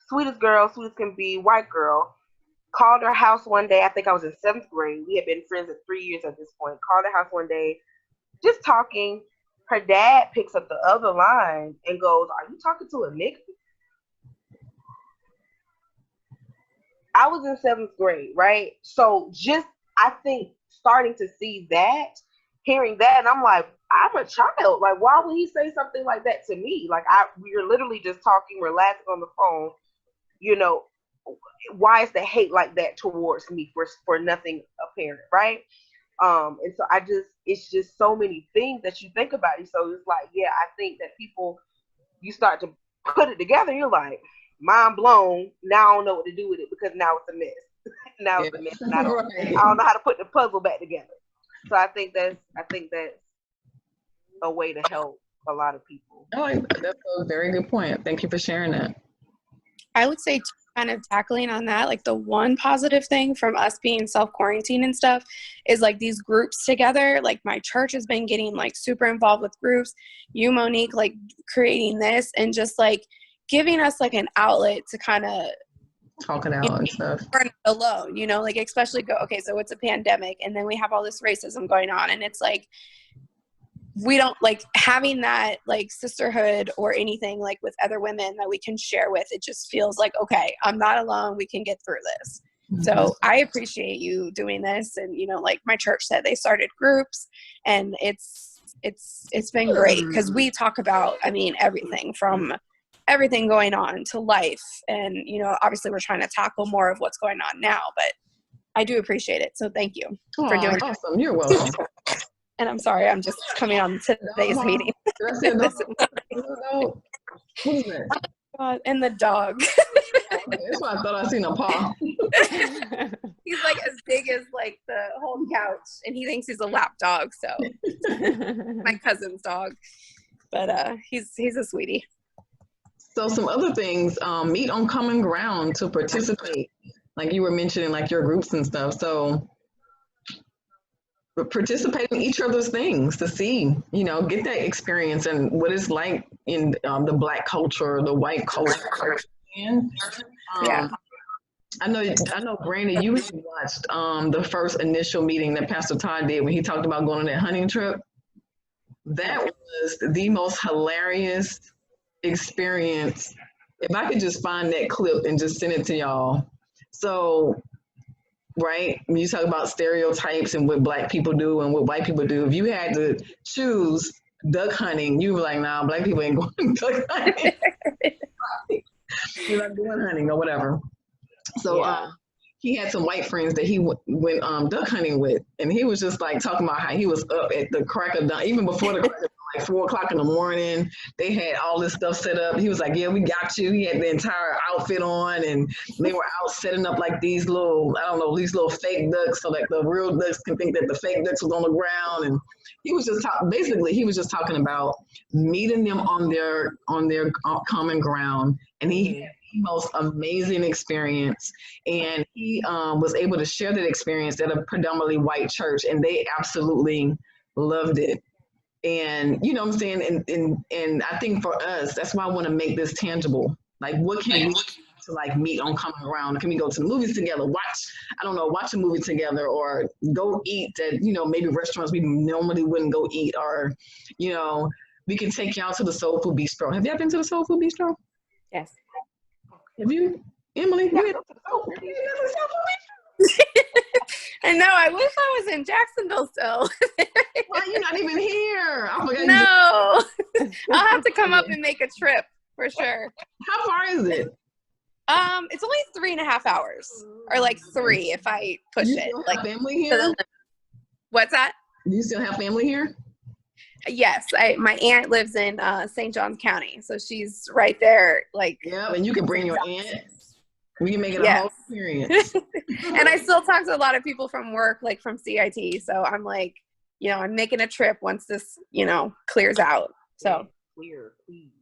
sweetest girl, sweet as can be, white girl, called her house one day. I think I was in 7th grade. We had been friends for 3 years at this point. Called her house one day, just talking. Her dad picks up the other line and goes, "Are you talking to a nigga?" I was in 7th grade, right? So I think starting to see that, hearing that, and I'm like, I'm a child. Like, why would he say something like that to me? Like, we are literally just talking, relaxing on the phone. Why is the hate like that towards me for nothing apparent, right? And so it's just so many things that you think about. So it's like, yeah, I think that you start to put it together, you're like, mind blown. Now I don't know what to do with it because now it's a mess. It's a mess. And I don't know how to put the puzzle back together. So I think that's a way to help a lot of people. Oh, that's a very good point. Thank you for sharing that. I would say kind of tackling on that, like the one positive thing from us being self-quarantine and stuff is like these groups together. Like my church has been getting like super involved with groups. You, Monique, like creating this and just like giving us like an outlet to kind of talk it out and stuff. We're not alone, like especially okay, so it's a pandemic and then we have all this racism going on, and it's like we don't like having that like sisterhood or anything like with other women that we can share with. It just feels like, okay, I'm not alone. We can get through this. Mm-hmm. So I appreciate you doing this. And, like my church said, they started groups, and it's been great because we talk about, everything from everything going on to life. And, obviously we're trying to tackle more of what's going on now, but I do appreciate it. So thank you for doing it. Awesome. You're welcome. And I'm sorry, I'm just coming on today's meeting. What is it? Oh, God, and the dog. That's why I thought I seen a paw. He's like as big as like the whole couch, and he thinks he's a lap dog. So my cousin's dog, but he's a sweetie. So some other things, meet on common ground to participate, like you were mentioning, like your groups and stuff. So participate in each other's things to see, get that experience and what it's like in the Black culture, the white culture. Yeah. I know, Brandon, you watched the first initial meeting that Pastor Todd did when he talked about going on that hunting trip. That was the most hilarious experience. If I could just find that clip and just send it to y'all. So, right, when you talk about stereotypes and what Black people do and what white people do, if you had to choose duck hunting, you were like, nah, Black people ain't going duck hunting. You're not doing hunting or whatever. So he had some white friends that he went duck hunting with, and he was just like talking about how he was up at the crack of dawn, even before the crack of dawn. like 4:00 in the morning. They had all this stuff set up. He was like, "Yeah, we got you." He had the entire outfit on, and they were out setting up like these little, I don't know, these little fake ducks, so that the real ducks can think that the fake ducks was on the ground. And he was just basically he was just talking about meeting them on their common ground, and he had the most amazing experience. And he was able to share that experience at a predominantly white church, and they absolutely loved it. And you know what I'm saying? And I think for us, that's why I want to make this tangible. Like, what can we do to like meet on common ground? Can we go to the movies together? Watch a movie together, or go eat at, maybe restaurants we normally wouldn't go eat, or, we can take you out to the Soul Food Bistro. Have you ever been to the Soul Food Bistro? Yes. Have you, Emily? Yeah, You go to the Soul Food I know. I wish I was in Jacksonville still. Why you're not even here? I forgot. No. I'll have to come up and make a trip for sure. How far is it? It's only 3.5 hours, or like 3 if I push You it. still Like have family here? What's that? Do you still have family here? Yes, my aunt lives in St. Johns County, so she's right there. Like, Yeah, and you can bring your aunt. We can make it a Yes. whole experience. and I still talk to a lot of people from work, like from CIT. So I'm like, I'm making a trip once this, clears out. So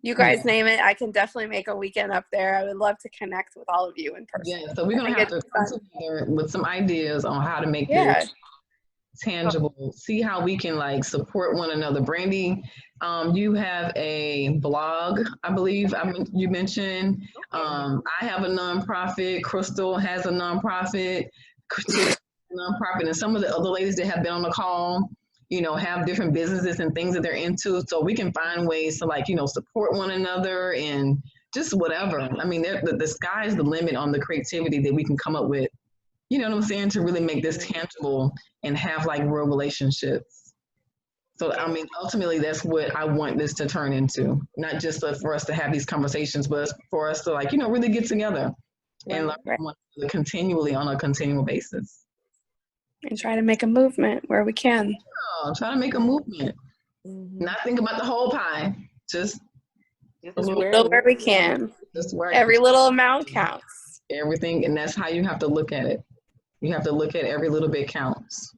you guys name it, I can definitely make a weekend up there. I would love to connect with all of you in person. Yeah, so we're gonna have to come together with some ideas on how to make this tangible. See how we can like support one another. Brandy, you have a blog, I believe you mentioned. I have a nonprofit. Crystal has a nonprofit. And some of the other ladies that have been on the call, have different businesses and things that they're into. So we can find ways to like, support one another and just whatever. I mean, the sky is the limit on the creativity that we can come up with. You know what I'm saying? To really make this tangible and have like real relationships. So, I mean, ultimately, that's what I want this to turn into. Not just for us to have these conversations, but for us to like, really get together and learn from one another continually on a continual basis. And try to make a movement where we can. Try to make a movement. Not think about the whole pie. Just where we can. Just where every little amount counts. Everything, and that's how you have to look at it. You have to look at every little bit counts.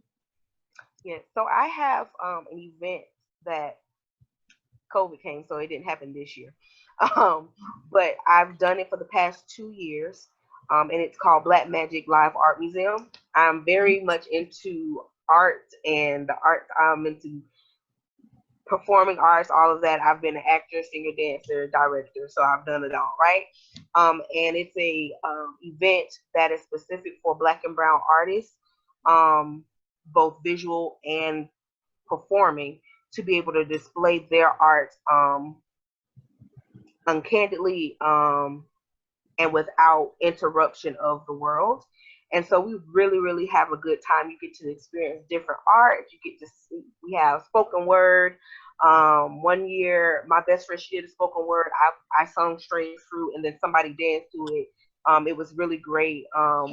Yeah. So I have an event that COVID came, so it didn't happen this year. But I've done it for the past 2 years. And it's called Black Magic Live Art Museum. I'm very much into art and the art. I'm into performing arts, all of that. I've been an actor, singer, dancer, director, so I've done it all, right? And it's a event that is specific for Black and Brown artists, both visual and performing, to be able to display their art uncandidly and without interruption of the world. And so we really, really have a good time. You get to experience different art. You get to see, we have spoken word. 1 year, my best friend, she did a spoken word. I sung Straight Through, and then somebody danced to it. It was really great.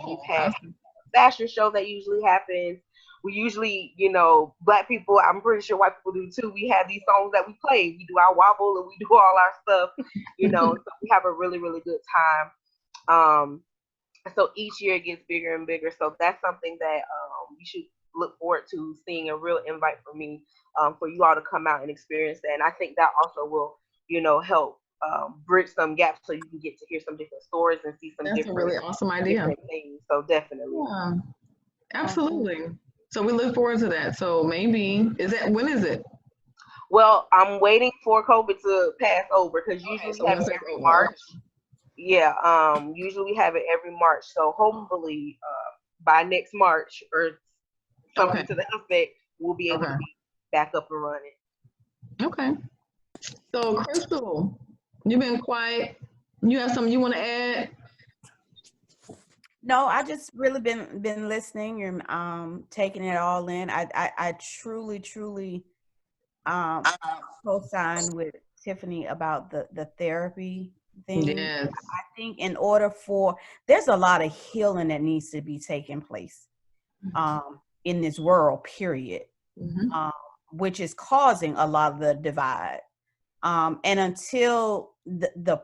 We've had a fashion show that usually happens. We usually, Black people, I'm pretty sure white people do too. We have these songs that we play. We do our wobble and we do all our stuff, so we have a really, really good time. So each year it gets bigger and bigger. So that's something that you should look forward to, seeing a real invite from me for you all to come out and experience that. And I think that also will, help bridge some gaps so you can get to hear some different stories and see some That's different, a really awesome idea. things. So definitely. Yeah, absolutely. So we look forward to that. So maybe, when is it? Well, I'm waiting for COVID to pass over, because usually we have it every March. Yeah, usually we have it every March. So hopefully by next March or something to that effect, we'll be able to be back up and running. Okay. So Crystal, you've been quiet. You have something you want to add? No, I just really been listening and taking it all in. I truly co-sign with Tiffany about the therapy thing. Yes. I think in order there's a lot of healing that needs to be taking place in this world, period. which is causing a lot of the divide. And until the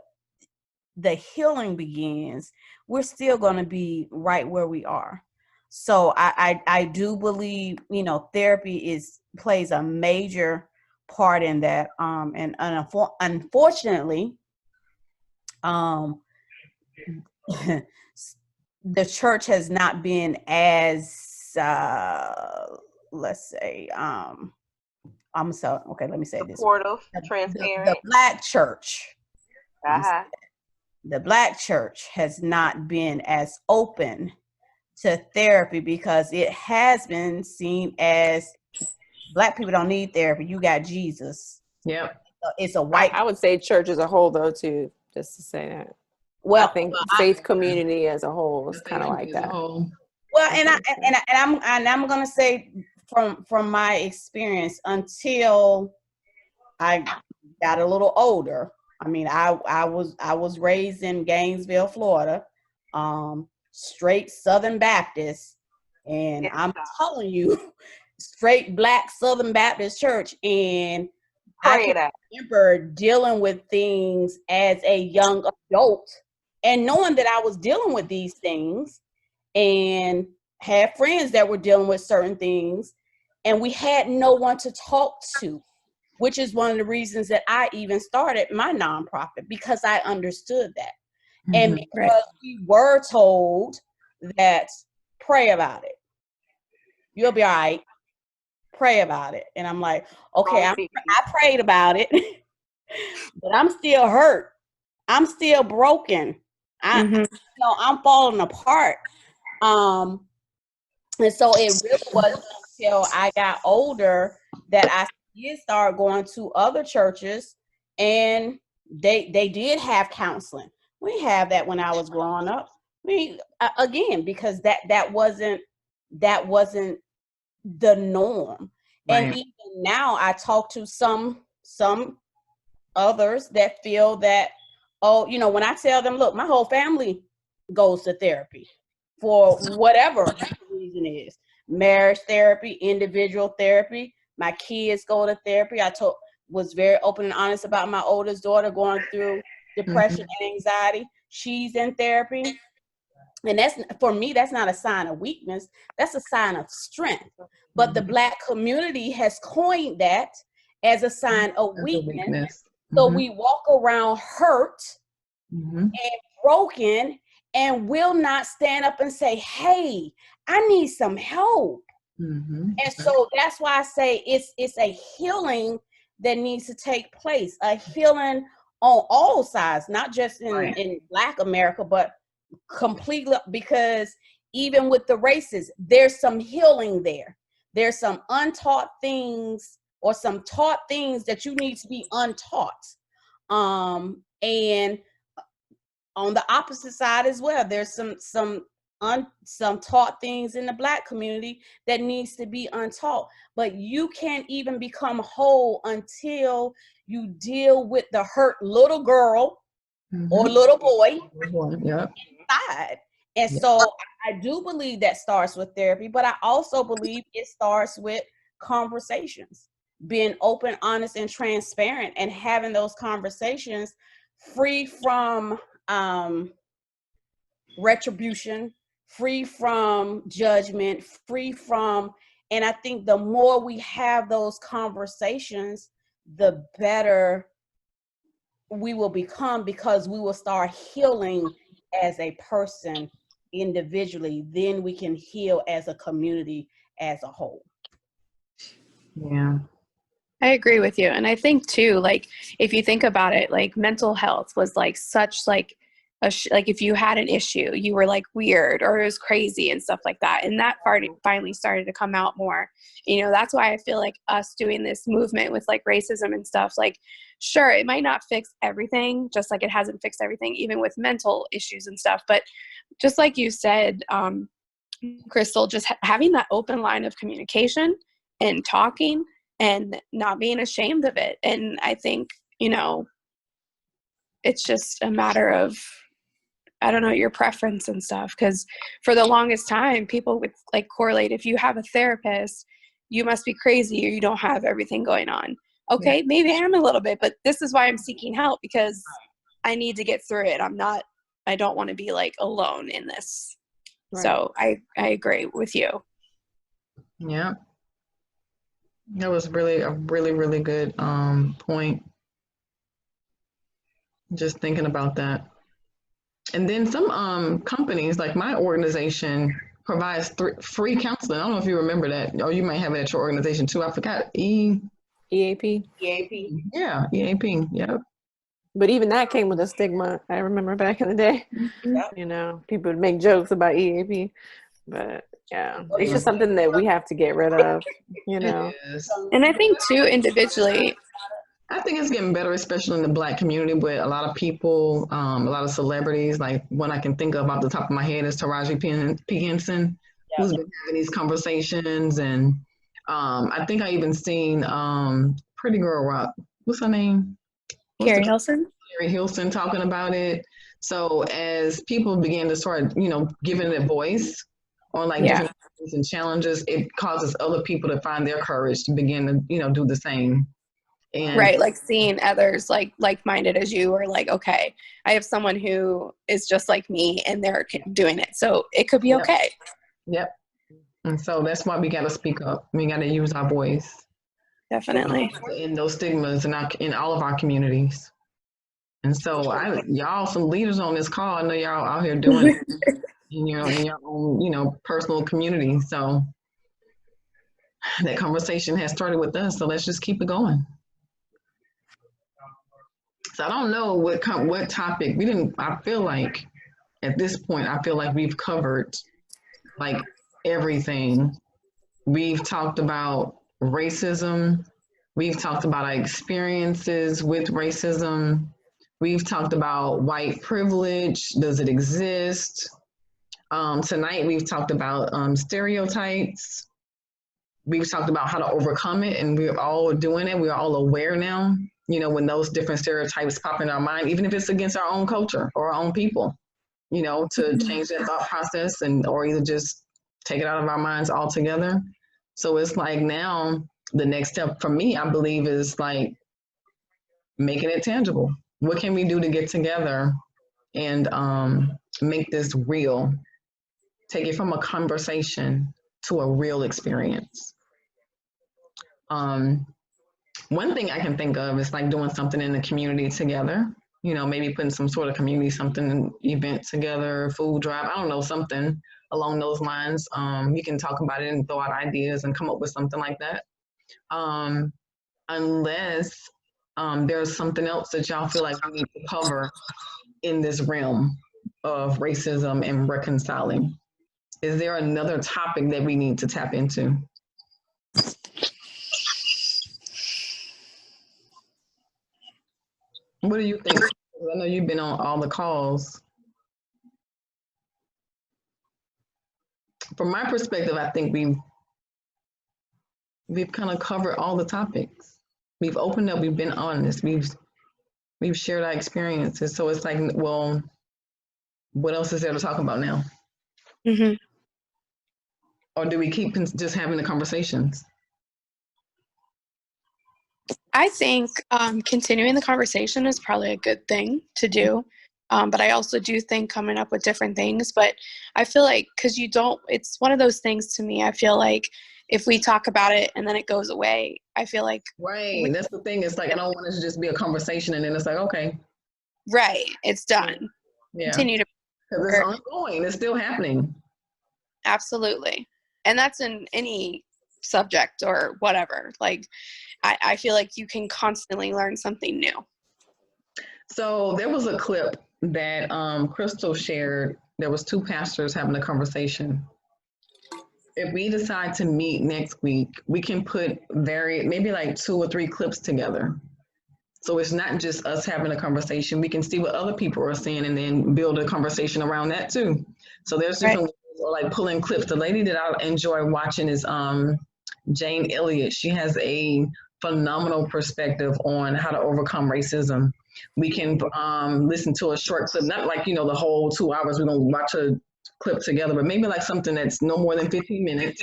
healing begins, we're still going to be right where we are. So I do believe, you know, therapy plays a major part in that. And unfortunately, the church has not been as, let's say, let me say this. Supportive, transparent. The Black church. Uh-huh. The Black church has not been as open to therapy because it has been seen as Black people don't need therapy. You got Jesus. Yep. It's a white. I would say church as a whole, though, too, just to say that. Well, I think faith community as a whole is kind of like that. Well, I'm gonna say from my experience, until I got a little older. I mean, I was raised in Gainesville, Florida, straight Southern Baptist, and I'm telling you, straight Black Southern Baptist church, and I can remember dealing with things as a young adult and knowing that I was dealing with these things and had friends that were dealing with certain things, and we had no one to talk to, which is one of the reasons that I even started my nonprofit, because I understood that. Mm-hmm. And because we were told that pray about it. You'll be all right. Pray about it. And I'm like, okay, I prayed about it, but I'm still hurt. I'm still broken. I'm falling apart. And so it really wasn't until I got older that I did start going to other churches, and they did have counseling. We didn't have that when I was growing up. Again, because that wasn't the norm. Right. And even now I talk to some others that feel that, oh, you know, when I tell them, look, my whole family goes to therapy for whatever the reason is, marriage therapy, individual therapy. My kids go to therapy. Was very open and honest about my oldest daughter going through depression and anxiety. She's in therapy. And that's, for me, that's not a sign of weakness. That's a sign of strength. But the Black community has coined that as a sign of weakness. So we walk around hurt and broken and will not stand up and say, hey, I need some help. And so that's why I say it's a healing that needs to take place, a healing on all sides, not just in Black America, but completely, because even with the races, there's some healing there. There's some untaught things or some taught things that you need to be untaught. And on the opposite side as well, there's some taught things in the Black community that needs to be untaught. But you can't even become whole until you deal with the hurt little girl or little boy inside. And so I do believe that starts with therapy, but I also believe it starts with conversations, being open, honest, and transparent, and having those conversations free from retribution, free from judgment, free from, and I think the more we have those conversations, the better we will become, because we will start healing as a person individually. Then we can heal as a community as a whole. Yeah. I agree with you. And I think too, like, if you think about it, like mental health was like such like like if you had an issue, you were like weird or it was crazy and stuff like that. And that part finally started to come out more. You know, that's why I feel like us doing this movement with like racism and stuff, like, sure, it might not fix everything, just like it hasn't fixed everything, even with mental issues and stuff. But just like you said, Crystal, just having that open line of communication and talking and not being ashamed of it. And I think, you know, it's just a matter of, I don't know, your preference and stuff. Because for the longest time, people would like correlate, if you have a therapist, you must be crazy or you don't have everything going on. Okay, maybe I am a little bit, but this is why I'm seeking help, because I need to get through it. I don't want to be like alone in this. Right. So I agree with you. Yeah. That was really a really good point. Just thinking about that. And then some companies, like my organization, provides free counseling. I don't know if you remember that, or you might have it at your organization too. I forgot. EAP. EAP. Yeah, EAP. Yep. But even that came with a stigma. I remember back in the day, you know, people would make jokes about EAP, but yeah, it's just something that we have to get rid of, you know. And I think too, individually, I think it's getting better, especially in the Black community, with a lot of people, a lot of celebrities. Like one I can think of off the top of my head is Taraji P. Henson, who's been having these conversations. And I think I even seen Pretty Girl Rock. What's her name? Carrie Hilson. Carrie Hilson talking about it. So as people begin to start, you know, giving it a voice on like different things and challenges, it causes other people to find their courage to begin to, you know, do the same. And right, like seeing others like-minded as you, or like, okay, I have someone who is just like me and they're doing it, so it could be okay. Yep. And so that's why we got to speak up. We got to use our voice. Definitely. In those stigmas in all of our communities. And so y'all some leaders on this call. I know y'all out here doing it in your own, you know, personal community. So that conversation has started with us. So let's just keep it going. So I don't know what topic I feel like at this point, I feel like we've covered like everything. We've talked about racism. We've talked about our experiences with racism. We've talked about white privilege. Does it exist? Tonight, we've talked about stereotypes. We've talked about how to overcome it, and we're all doing it. We're all aware now, you know, when those different stereotypes pop in our mind, even if it's against our own culture or our own people, you know, to change that thought process or either just take it out of our minds altogether. So it's like now the next step for me, I believe, is like making it tangible. What can we do to get together and make this real? Take it from a conversation to a real experience. One thing I can think of is like doing something in the community together. You know, maybe putting some sort of community something event together, food drive. I don't know, something along those lines. You can talk about it and throw out ideas and come up with something like that. Unless there's something else that y'all feel like we need to cover in this realm of racism and reconciling. Is there another topic that we need to tap into? What do you think? I know you've been on all the calls. From my perspective, I think we've kind of covered all the topics. We've opened up, we've been honest, we've shared our experiences. So it's like, well, what else is there to talk about now? Mm-hmm. Or do we keep just having the conversations? I think continuing the conversation is probably a good thing to do. But I also do think coming up with different things. But I feel like, because it's one of those things to me, I feel like if we talk about it and then it goes away, I feel like. Right. That's the thing. It's like, I don't want it to just be a conversation and then it's like, okay. Right. It's done. Yeah. Continue to. Because it's ongoing. It's still happening. Absolutely. And that's in any subject or whatever. Like, I feel like you can constantly learn something new. So there was a clip that Crystal shared. There was two pastors having a conversation. If we decide to meet next week, we can put maybe like 2 or 3 clips together. So it's not just us having a conversation. We can see what other people are saying and then build a conversation around that too. So there's different ways, or like pulling clips. The lady that I enjoy watching is Jane Elliott. She has a phenomenal perspective on how to overcome racism. We can listen to a short clip, not like, the whole 2 hours. We're going to watch a clip together, but maybe like something that's no more than 15 minutes.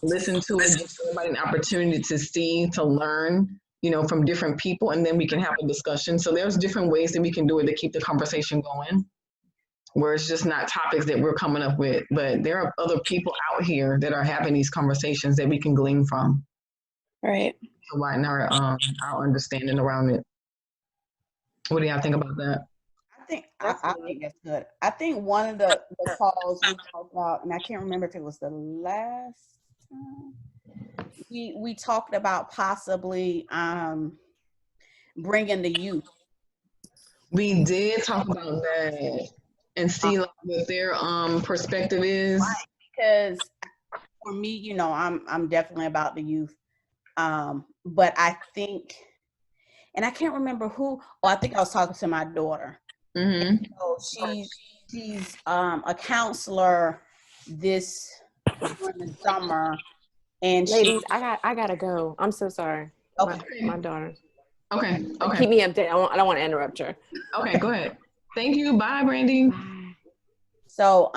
listen to it, give everybody an opportunity to see, to learn, from different people, and then we can have a discussion. So there's different ways that we can do it to keep the conversation going, where it's just not topics that we're coming up with, but there are other people out here that are having these conversations that we can glean from. Right. To widen our understanding around it. What do y'all think about that? I think that's good. I think one of the calls we talked about, and I can't remember if it was the last time, we talked about possibly bringing the youth. We did talk about that and see like what their perspective is. Right, because for me, I'm definitely about the youth. But I think, and I can't remember who. Oh, I think I was talking to my daughter. Mm-hmm. So she's a counselor during the summer, and Ladies, I gotta go. I'm so sorry. Okay. My daughter. Okay. Keep me updated. I don't want to interrupt her. Okay, go ahead. Thank you. Bye, Brandy. So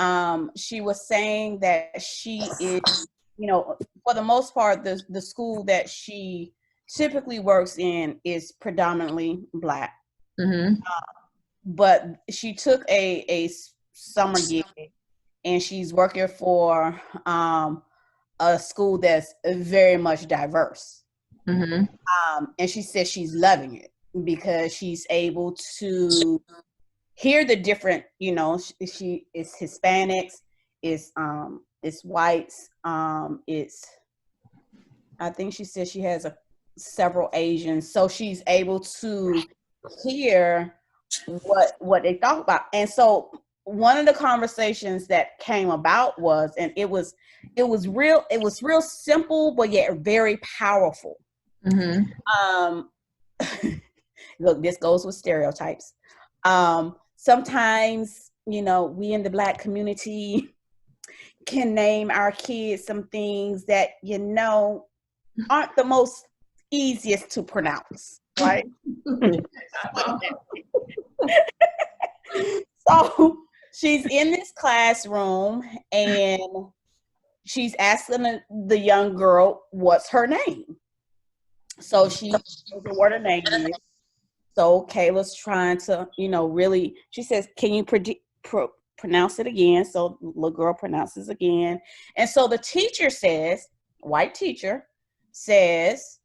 she was saying that she is, for the most part, the school that she typically works in is predominantly Black. Mm-hmm. But she took a summer gig, and she's working for a school that's very much diverse. Mm-hmm. And she says she's loving it because she's able to hear the different, she is Hispanics, it's whites, it's, I think she said she has several Asians, so she's able to hear what they talk about. And so one of the conversations that came about was, and it was real simple, but yet very powerful. Mm-hmm. Look, this goes with stereotypes. Sometimes, we in the Black community can name our kids some things that, aren't the most easiest to pronounce, right? So she's in this classroom and she's asking the young girl what's her name. So she knows what her name is. So Kayla's trying to, really, she says, can you pronounce it again? So the little girl pronounces again. And so the teacher says, white teacher says,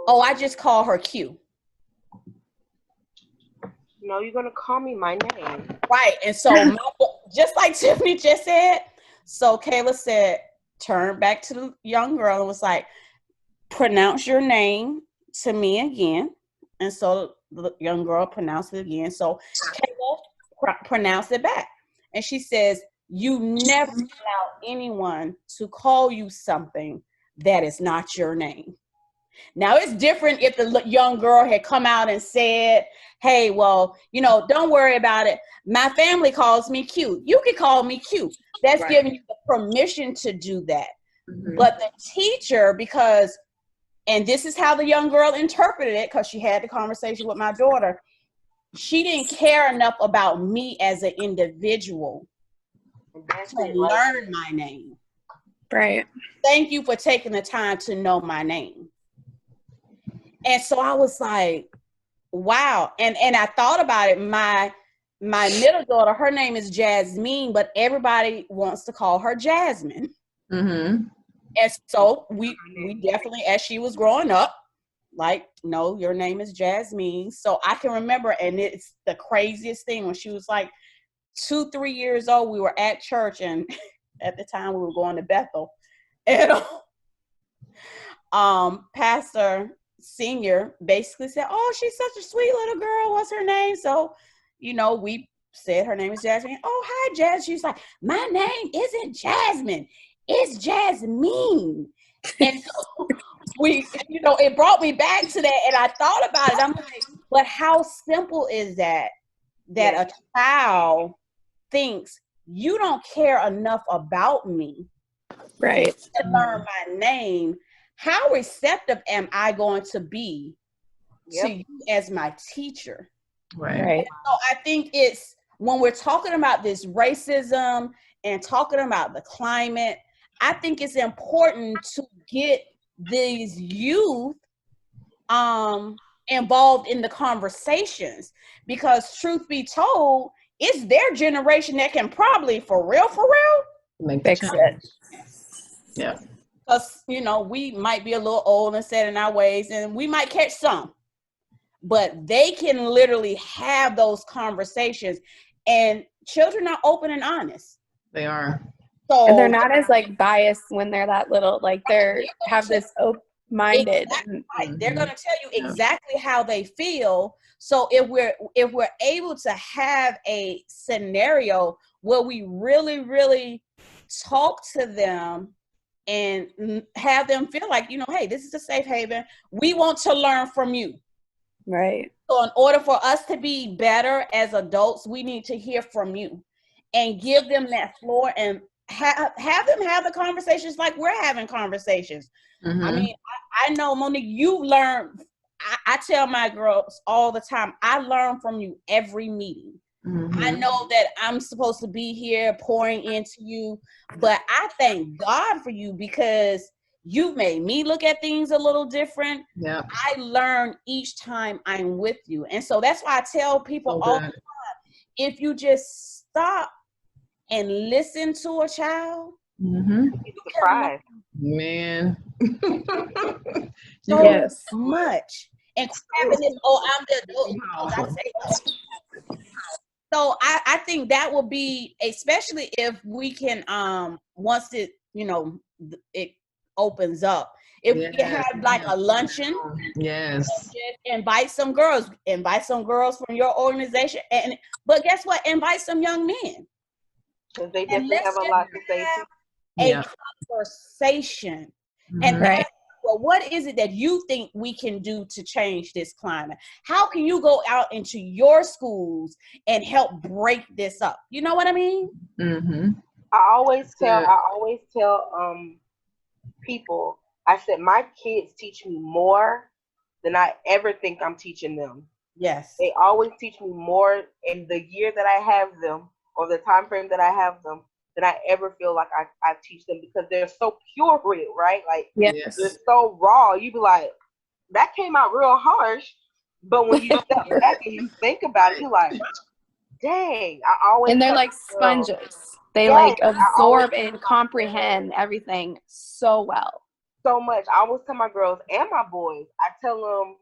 oh, I just call her Q. No, you're going to call me my name. Right. And so just like Tiffany just said, so Kayla said, turn back to the young girl and was like, pronounce your name to me again. And so the young girl pronounced it again. So Kayla pronounced it back. And she says, you never allow anyone to call you something that is not your name. Now, it's different if the young girl had come out and said, hey, well, don't worry about it. My family calls me Q. You can call me Q. That's right. Giving you the permission to do that. Mm-hmm. But the teacher, and this is how the young girl interpreted it, because she had the conversation with my daughter, she didn't care enough about me as an individual to learn my name. Right. Thank you for taking the time to know my name. And so I was like, wow. And I thought about it. My middle daughter, her name is Jasmine, but everybody wants to call her Jasmine. Mm-hmm. And so we definitely, as she was growing up, like, no, your name is Jasmine. So I can remember, and it's the craziest thing, when she was like 2-3 years old, we were at church, and at the time we were going to Bethel. And Pastor Senior basically said, oh, she's such a sweet little girl. What's her name? So, we said her name is Jasmine. Oh, hi, Jazz. She's like, my name isn't Jasmine. It's Jasmine. And so it brought me back to that. And I thought about it. I'm like, but how simple is that a child thinks you don't care enough about me, right, to learn my name? How receptive am I going to be to you as my teacher? Right. So I think it's, when we're talking about this racism and talking about the climate, I think it's important to get these youth involved in the conversations, because truth be told, it's their generation that can probably, for real, Make the Fix change. it. Yeah. because, you know, we might be a little old and set in our ways, and we might catch some, but they can literally have those conversations, and children are open and honest. They are. So And they're not as like biased when they're that little, like they're have this open-minded. Exactly right. They're Mhm. going to tell you Yeah. exactly how they feel. So if we're able to have a scenario where we really talk to them and have them feel like, you know, hey, this is a safe haven. We want to learn from you. Right. So in order for us to be better as adults, we need to hear from you and give them that floor and have them have the conversations like we're having conversations. Mhm. I mean, I know, Monique, you learn. I tell my girls all the time, I learn from you every meeting. Mhm. I know that I'm supposed to be here pouring into you, but I thank God for you because you made me look at things a little different. Yeah. I learn each time I'm with you. And so that's why I tell people So all the good. time, if you just stop and listen to a child, Mhm. You'd be surprised. Man. so Yes. much. And having this, I'm the adult, because I say so. So I think that will be, especially if we can, once it, you know, it opens up, if we can Yes. have like a luncheon, Yes. just invite some girls from your organization, but guess what? Invite some young men. Because they And definitely let's have a just lot to say. have Too. a Yeah. conversation. Mhm. And Right. ask, well, what is it that you think we can do to change this climate? How can you go out into your schools and help break this up? You know what I mean? Mhm. I always tell Good. people, I said my kids teach me more than I ever think I'm teaching them. Yes. They always teach me more in the year that I have them or the time frame that I have them than I ever feel like I teach them, because they're so pure with it, right? Like Yes. they're so raw. You be like, that came out real harsh. But when you step back and you think about it, you're like, dang, I always And they're tell like the girls, sponges. They yes, like I always absorb and comprehend everything so well. so much. I always tell my girls and my boys. I tell them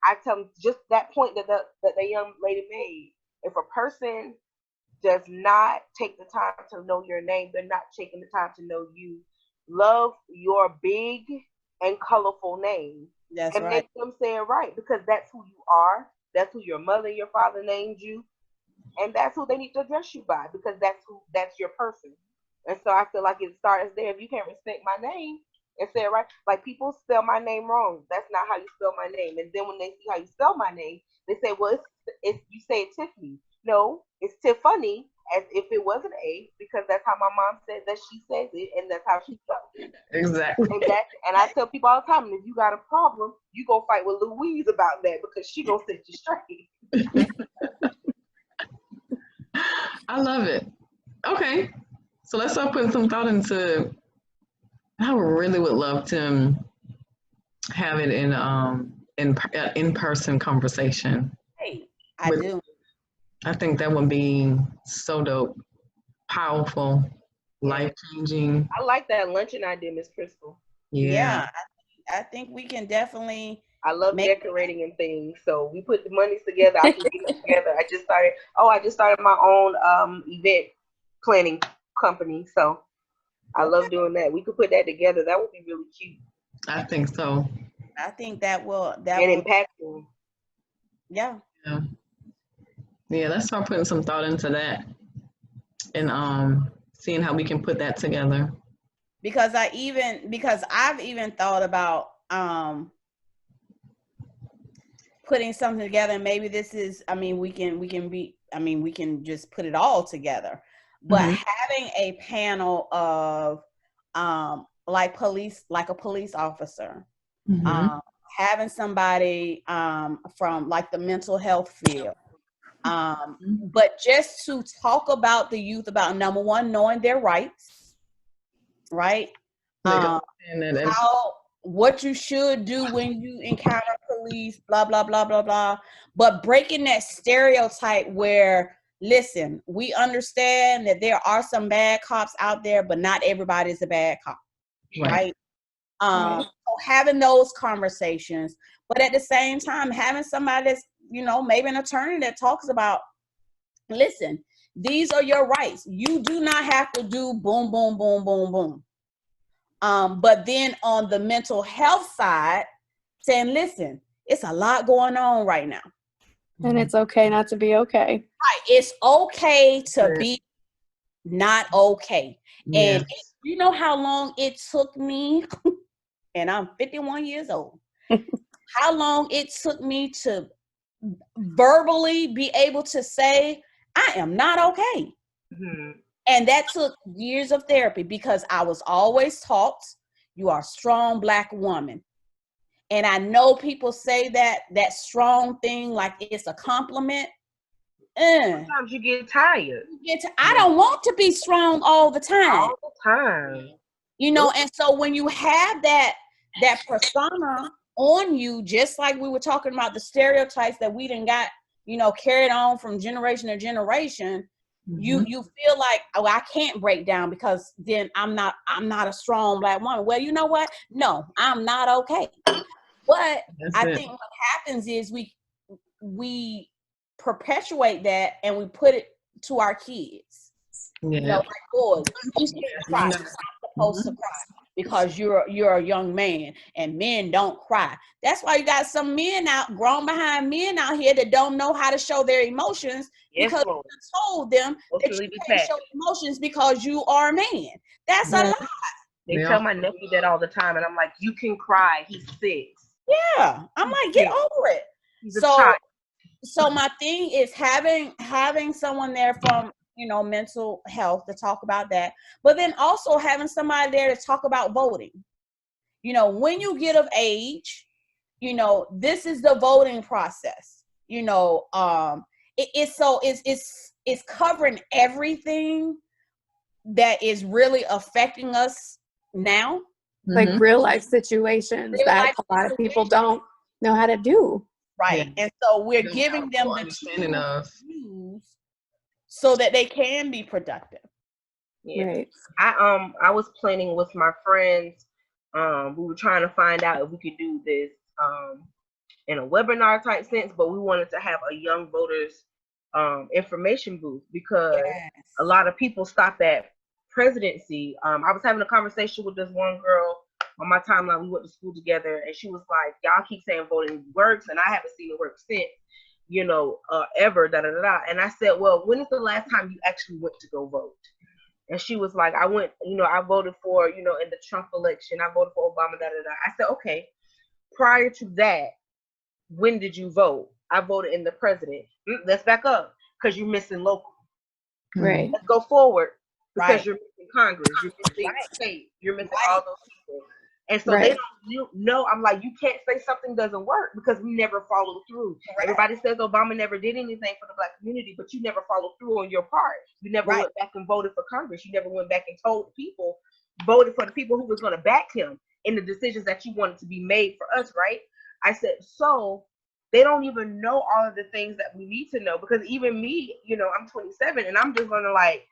I tell them just that point that the young lady made. If a person does not take the time to know your name, they're not taking the time to know you. Love your big and colorful name. That's And right. make them say it right, because that's who you are. That's who your mother and your father named you. And that's who they need to address you by, because that's your person. And so I feel like it starts there. If you can't respect my name and say it right, like people spell my name wrong. That's not how you spell my name. And then when they see how you spell my name, they say, well, it's you say it Tiffany. No, it's Tiffany, as if it was an A, because that's how my mom said that she says it, and that's how she spells it. Exactly. And I tell people all the time, if you got a problem, you go fight with Louise about that, because she gonna set you straight. I love it. Okay. So let's start putting some thought into, I really would love to have it in person conversation. Hey, I with- do. I think that would be so dope, powerful, life changing. I like that luncheon idea, Miss Crystal. Yeah. I think we can definitely. I love decorating and things, so we put the monies together. I can get it together. I just started my own event planning company, so I love doing that. We could put that together. That would be really cute. I think so. I think that will and impactful. Yeah. Yeah, let's start putting some thought into that and seeing how we can put that together. Because I've even thought about putting something together, and maybe this is, we can just put it all together, but having a panel of like a police officer, having somebody from like the mental health field, but just to talk about the youth, about number one, knowing their rights, right? Like, understand that as- What you should do when you encounter police, blah, blah, blah, blah, blah. But breaking that stereotype where, listen, we understand that there are some bad cops out there, but not everybody is a bad cop, right? So having those conversations, but at the same time, having somebody that's, you know, maybe an attorney that talks about, listen, these are your rights. You do not have to do boom, boom, boom, boom, boom. But then on the mental health side, saying, listen, it's a lot going on right now. And it's okay not to be okay. Right. It's okay to be not okay. Yes. And you know how long it took me, and I'm 51 years old, how long it took me to verbally be able to say, I am not okay. Mm-hmm. And that took years of therapy because I was always taught you are a strong Black woman. And I know people say that strong thing like it's a compliment. Sometimes you get tired. I don't want to be strong all the time. All the time. You know, and so when you have that persona on you, just like we were talking about the stereotypes that we done got, you know, carried on from generation to generation, you feel like, oh, I can't break down because then I'm not a strong Black woman. Well, you know what? No, I'm not okay. But I think what happens is we perpetuate that and we put it to our kids. You know, like, boys, you can't cry. You're not supposed to cry because you're a young man and men don't cry. That's why you got some men grown behind men out here that don't know how to show their emotions because you told them that you can't show emotions because you are a man. That's a lie. They tell my nephew that all the time, and I'm like, you can cry. He's 6. Yeah, I'm like, get over it. He's a child. So my thing is having someone there from, you know, mental health to talk about that, but then also having somebody there to talk about voting. You know, when you get of age, you know, this is the voting process. You know, it's covering everything that is really affecting us now. Like real life situations that a lot of people don't know how to do. Right. And so we're giving them the tools so that they can be productive. Yeah. Right. I was planning with my friends. We were trying to find out if we could do this in a webinar type sense, but we wanted to have a young voters information booth because a lot of people stop at presidency. I was having a conversation with this one girl on my timeline. We went to school together, and she was like, y'all keep saying voting works, and I haven't seen it work since, you know, ever, da da da da. And I said, well, when is the last time you actually went to go vote? And she was like, I went, you know, I voted for, you know, in the Trump election, I voted for Obama, da da da. I said, okay, prior to that, when did you vote? I voted in the president. Let's back up, because you're missing local. Right. Let's go forward, because you're missing Congress, you're missing state, you're missing all those people. And so they don't know. I'm like, you can't say something doesn't work because we never follow through. Everybody says Obama never did anything for the Black community, but you never followed through on your part. You never went back and voted for Congress. You never went back and told people, voted for the people who was going to back him in the decisions that you wanted to be made for us, right? I said, so they don't even know all of the things that we need to know, because even me, you know, I'm 27 and I'm just going to like,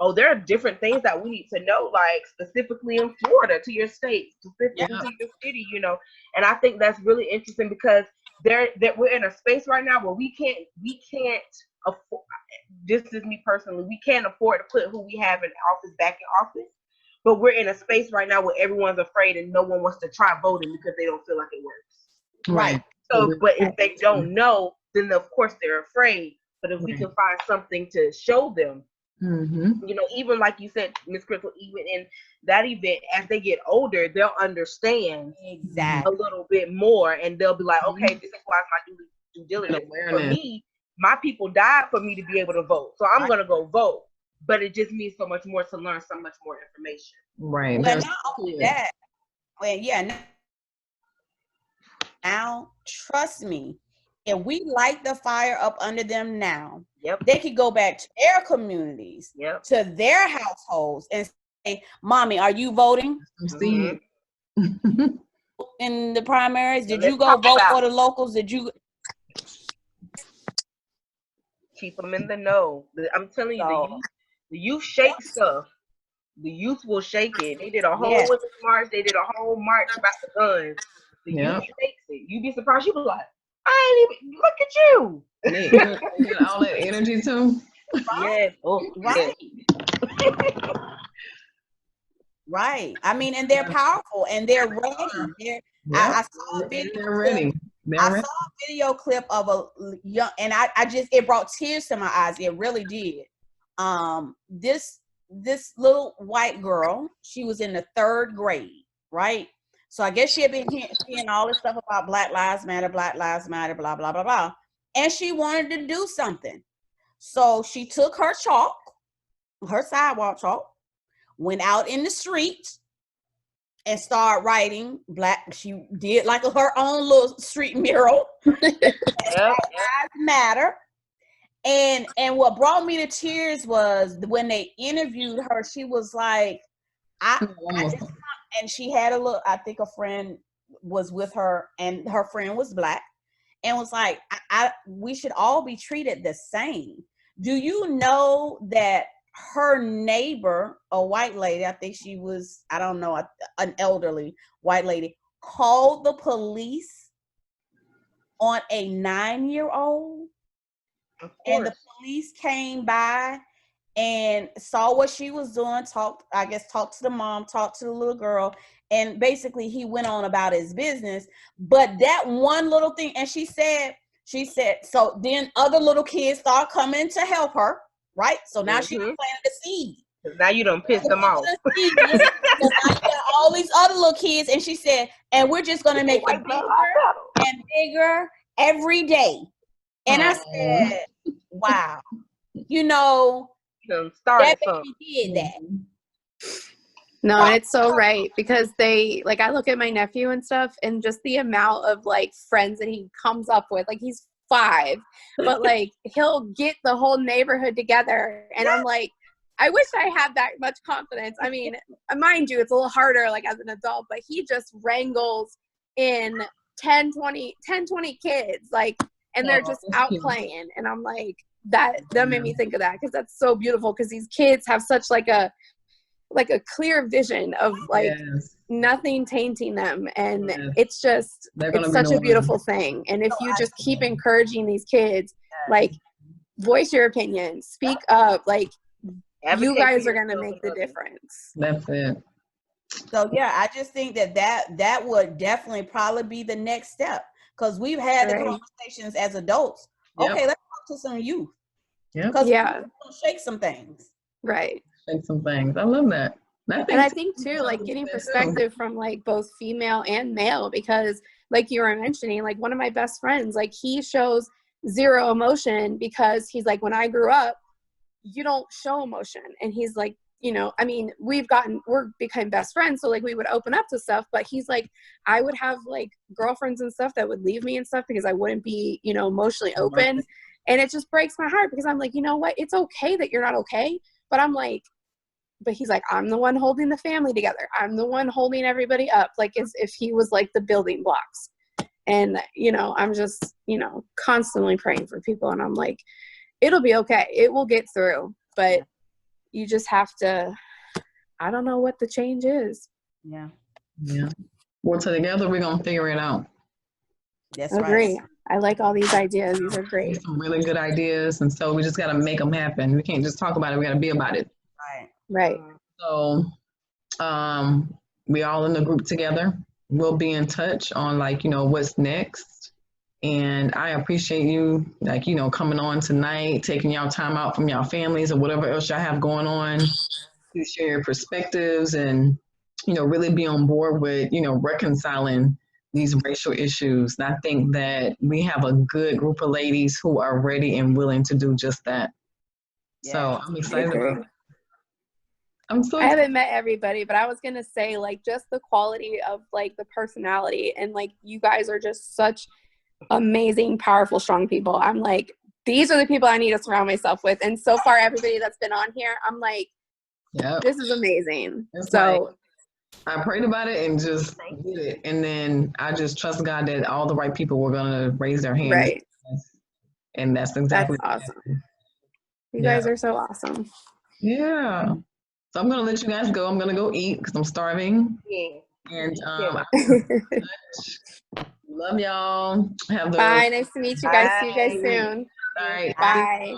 oh, there are different things that we need to know, like specifically in Florida, to your state, specifically to your city, you know. And I think that's really interesting because that we're in a space right now where we can't afford, this is me personally, we can't afford to put who we have in office back in office. But we're in a space right now where everyone's afraid and no one wants to try voting because they don't feel like it works. Right. So, but if they don't know, then of course they're afraid. But if we can find something to show them, you know, even like you said, Ms. Crystal, even in that event, as they get older, they'll understand a little bit more, and they'll be like, okay, this is why it's my due diligence. For me, my people died for me to be able to vote, so I'm gonna go vote. But it just means so much more to learn so much more information. Right. Well, not only that, now trust me, if we light the fire up under them now, they could go back to their communities, to their households, and Hey, Mommy, are you voting See, in the primaries? Did Let's you go talk vote about for the locals? Did you? keep them in the know. I'm telling you, So, the youth shake stuff. The youth will shake it. They did a whole yes. women's march. They did a whole march about the guns. The youth shakes it. You'd be surprised. You be like, I ain't even look at you. they got all that energy too. Yes. Oh, Right. Right. I mean, and they're powerful and they're ready. I saw a video. They're ready. I saw a video clip of a young, and I just, it brought tears to my eyes. It really did. This little white girl, she was in the 3rd grade, right? So I guess she had been hearing all this stuff about Black Lives Matter, blah, blah, blah, blah. And she wanted to do something. So she took her chalk, her sidewalk chalk, went out in the street and started writing Black. She did like her own little street mural. Black Lives Matter. And what brought me to tears was when they interviewed her. She was like, and she had a little. I think a friend was with her, and her friend was Black, and was like, we should all be treated the same. Do you know that her neighbor, a white lady, I think she was, I don't know, an elderly white lady, called the police on a 9-year-old? And the police came by and saw what she was doing, talked to the mom, talked to the little girl, and basically he went on about his business. But that one little thing, and she said, so then other little kids start coming to help her, right? So now she planted the seed. Now you done pissed them off. So now you got all these other little kids, and she said, and we're just gonna make it bigger and bigger every day. And I said, wow, you know, that baby did that. No, and it's so right, because they, like, I look at my nephew and stuff, and just the amount of, like, friends that he comes up with. Like, he's 5, but, like, he'll get the whole neighborhood together, and I'm like, I wish I had that much confidence. I mean, mind you, it's a little harder, like, as an adult, but he just wrangles in 10, 20 kids, like, and they're just out playing, and I'm like, that made me think of that, because that's so beautiful, because these kids have such like a clear vision of like nothing tainting them, and it's just, it's such a beautiful thing. And if you just keep encouraging these kids, like, voice your opinion, speak up, like, you guys are gonna make the difference. That's it. So yeah, I just think that would definitely probably be the next step, because we've had the conversations as adults. Okay, let's talk to some youth. Because we're gonna shake some things. Right. Shake some things. I love that. And I think too, like, getting perspective from like both female and male, because like you were mentioning, like, one of my best friends, like, he shows zero emotion, because he's like, when I grew up, you don't show emotion. And he's like, you know, I mean, we're become best friends, so like we would open up to stuff, but he's like, I would have like girlfriends and stuff that would leave me and stuff because I wouldn't be, you know, emotionally open. And it just breaks my heart, because I'm like, you know what, it's okay that you're not okay, but I'm like, but he's like, I'm the one holding the family together, I'm the one holding everybody up, like as if he was like the building blocks. And you know, I'm just, you know, constantly praying for people, and I'm like, it'll be okay, it will get through, but you just have to, I don't know what the change is. Yeah. Well, together we're gonna figure it out. That's right. right. I like all these ideas. These are great. Some really good ideas, and so we just gotta make them happen. We can't just talk about it. We gotta be about it. Right. So, we all in the group together. We'll be in touch on, like, you know, what's next. And I appreciate you, like, you know, coming on tonight, taking y'all time out from y'all families or whatever else y'all have going on to share your perspectives and, you know, really be on board with, you know, reconciling these racial issues. And I think that we have a good group of ladies who are ready and willing to do just that. Yeah. So I'm excited about it. I haven't met everybody, but I was going to say, like, just the quality of, like, the personality, and, like, you guys are just such amazing, powerful, strong people. I'm like, these are the people I need to surround myself with. And so far, everybody that's been on here, I'm like, Yeah. This is amazing. It's So I prayed about it and just did it. And then I just trust God that all the right people were going to raise their hand. right. And that's exactly That's awesome. You Yeah. guys are so awesome. Yeah. So I'm going to let you guys go. I'm going to go eat because I'm starving. Yeah. And Bye. love y'all. Have the Nice to meet you guys. See you guys soon. all right. Bye.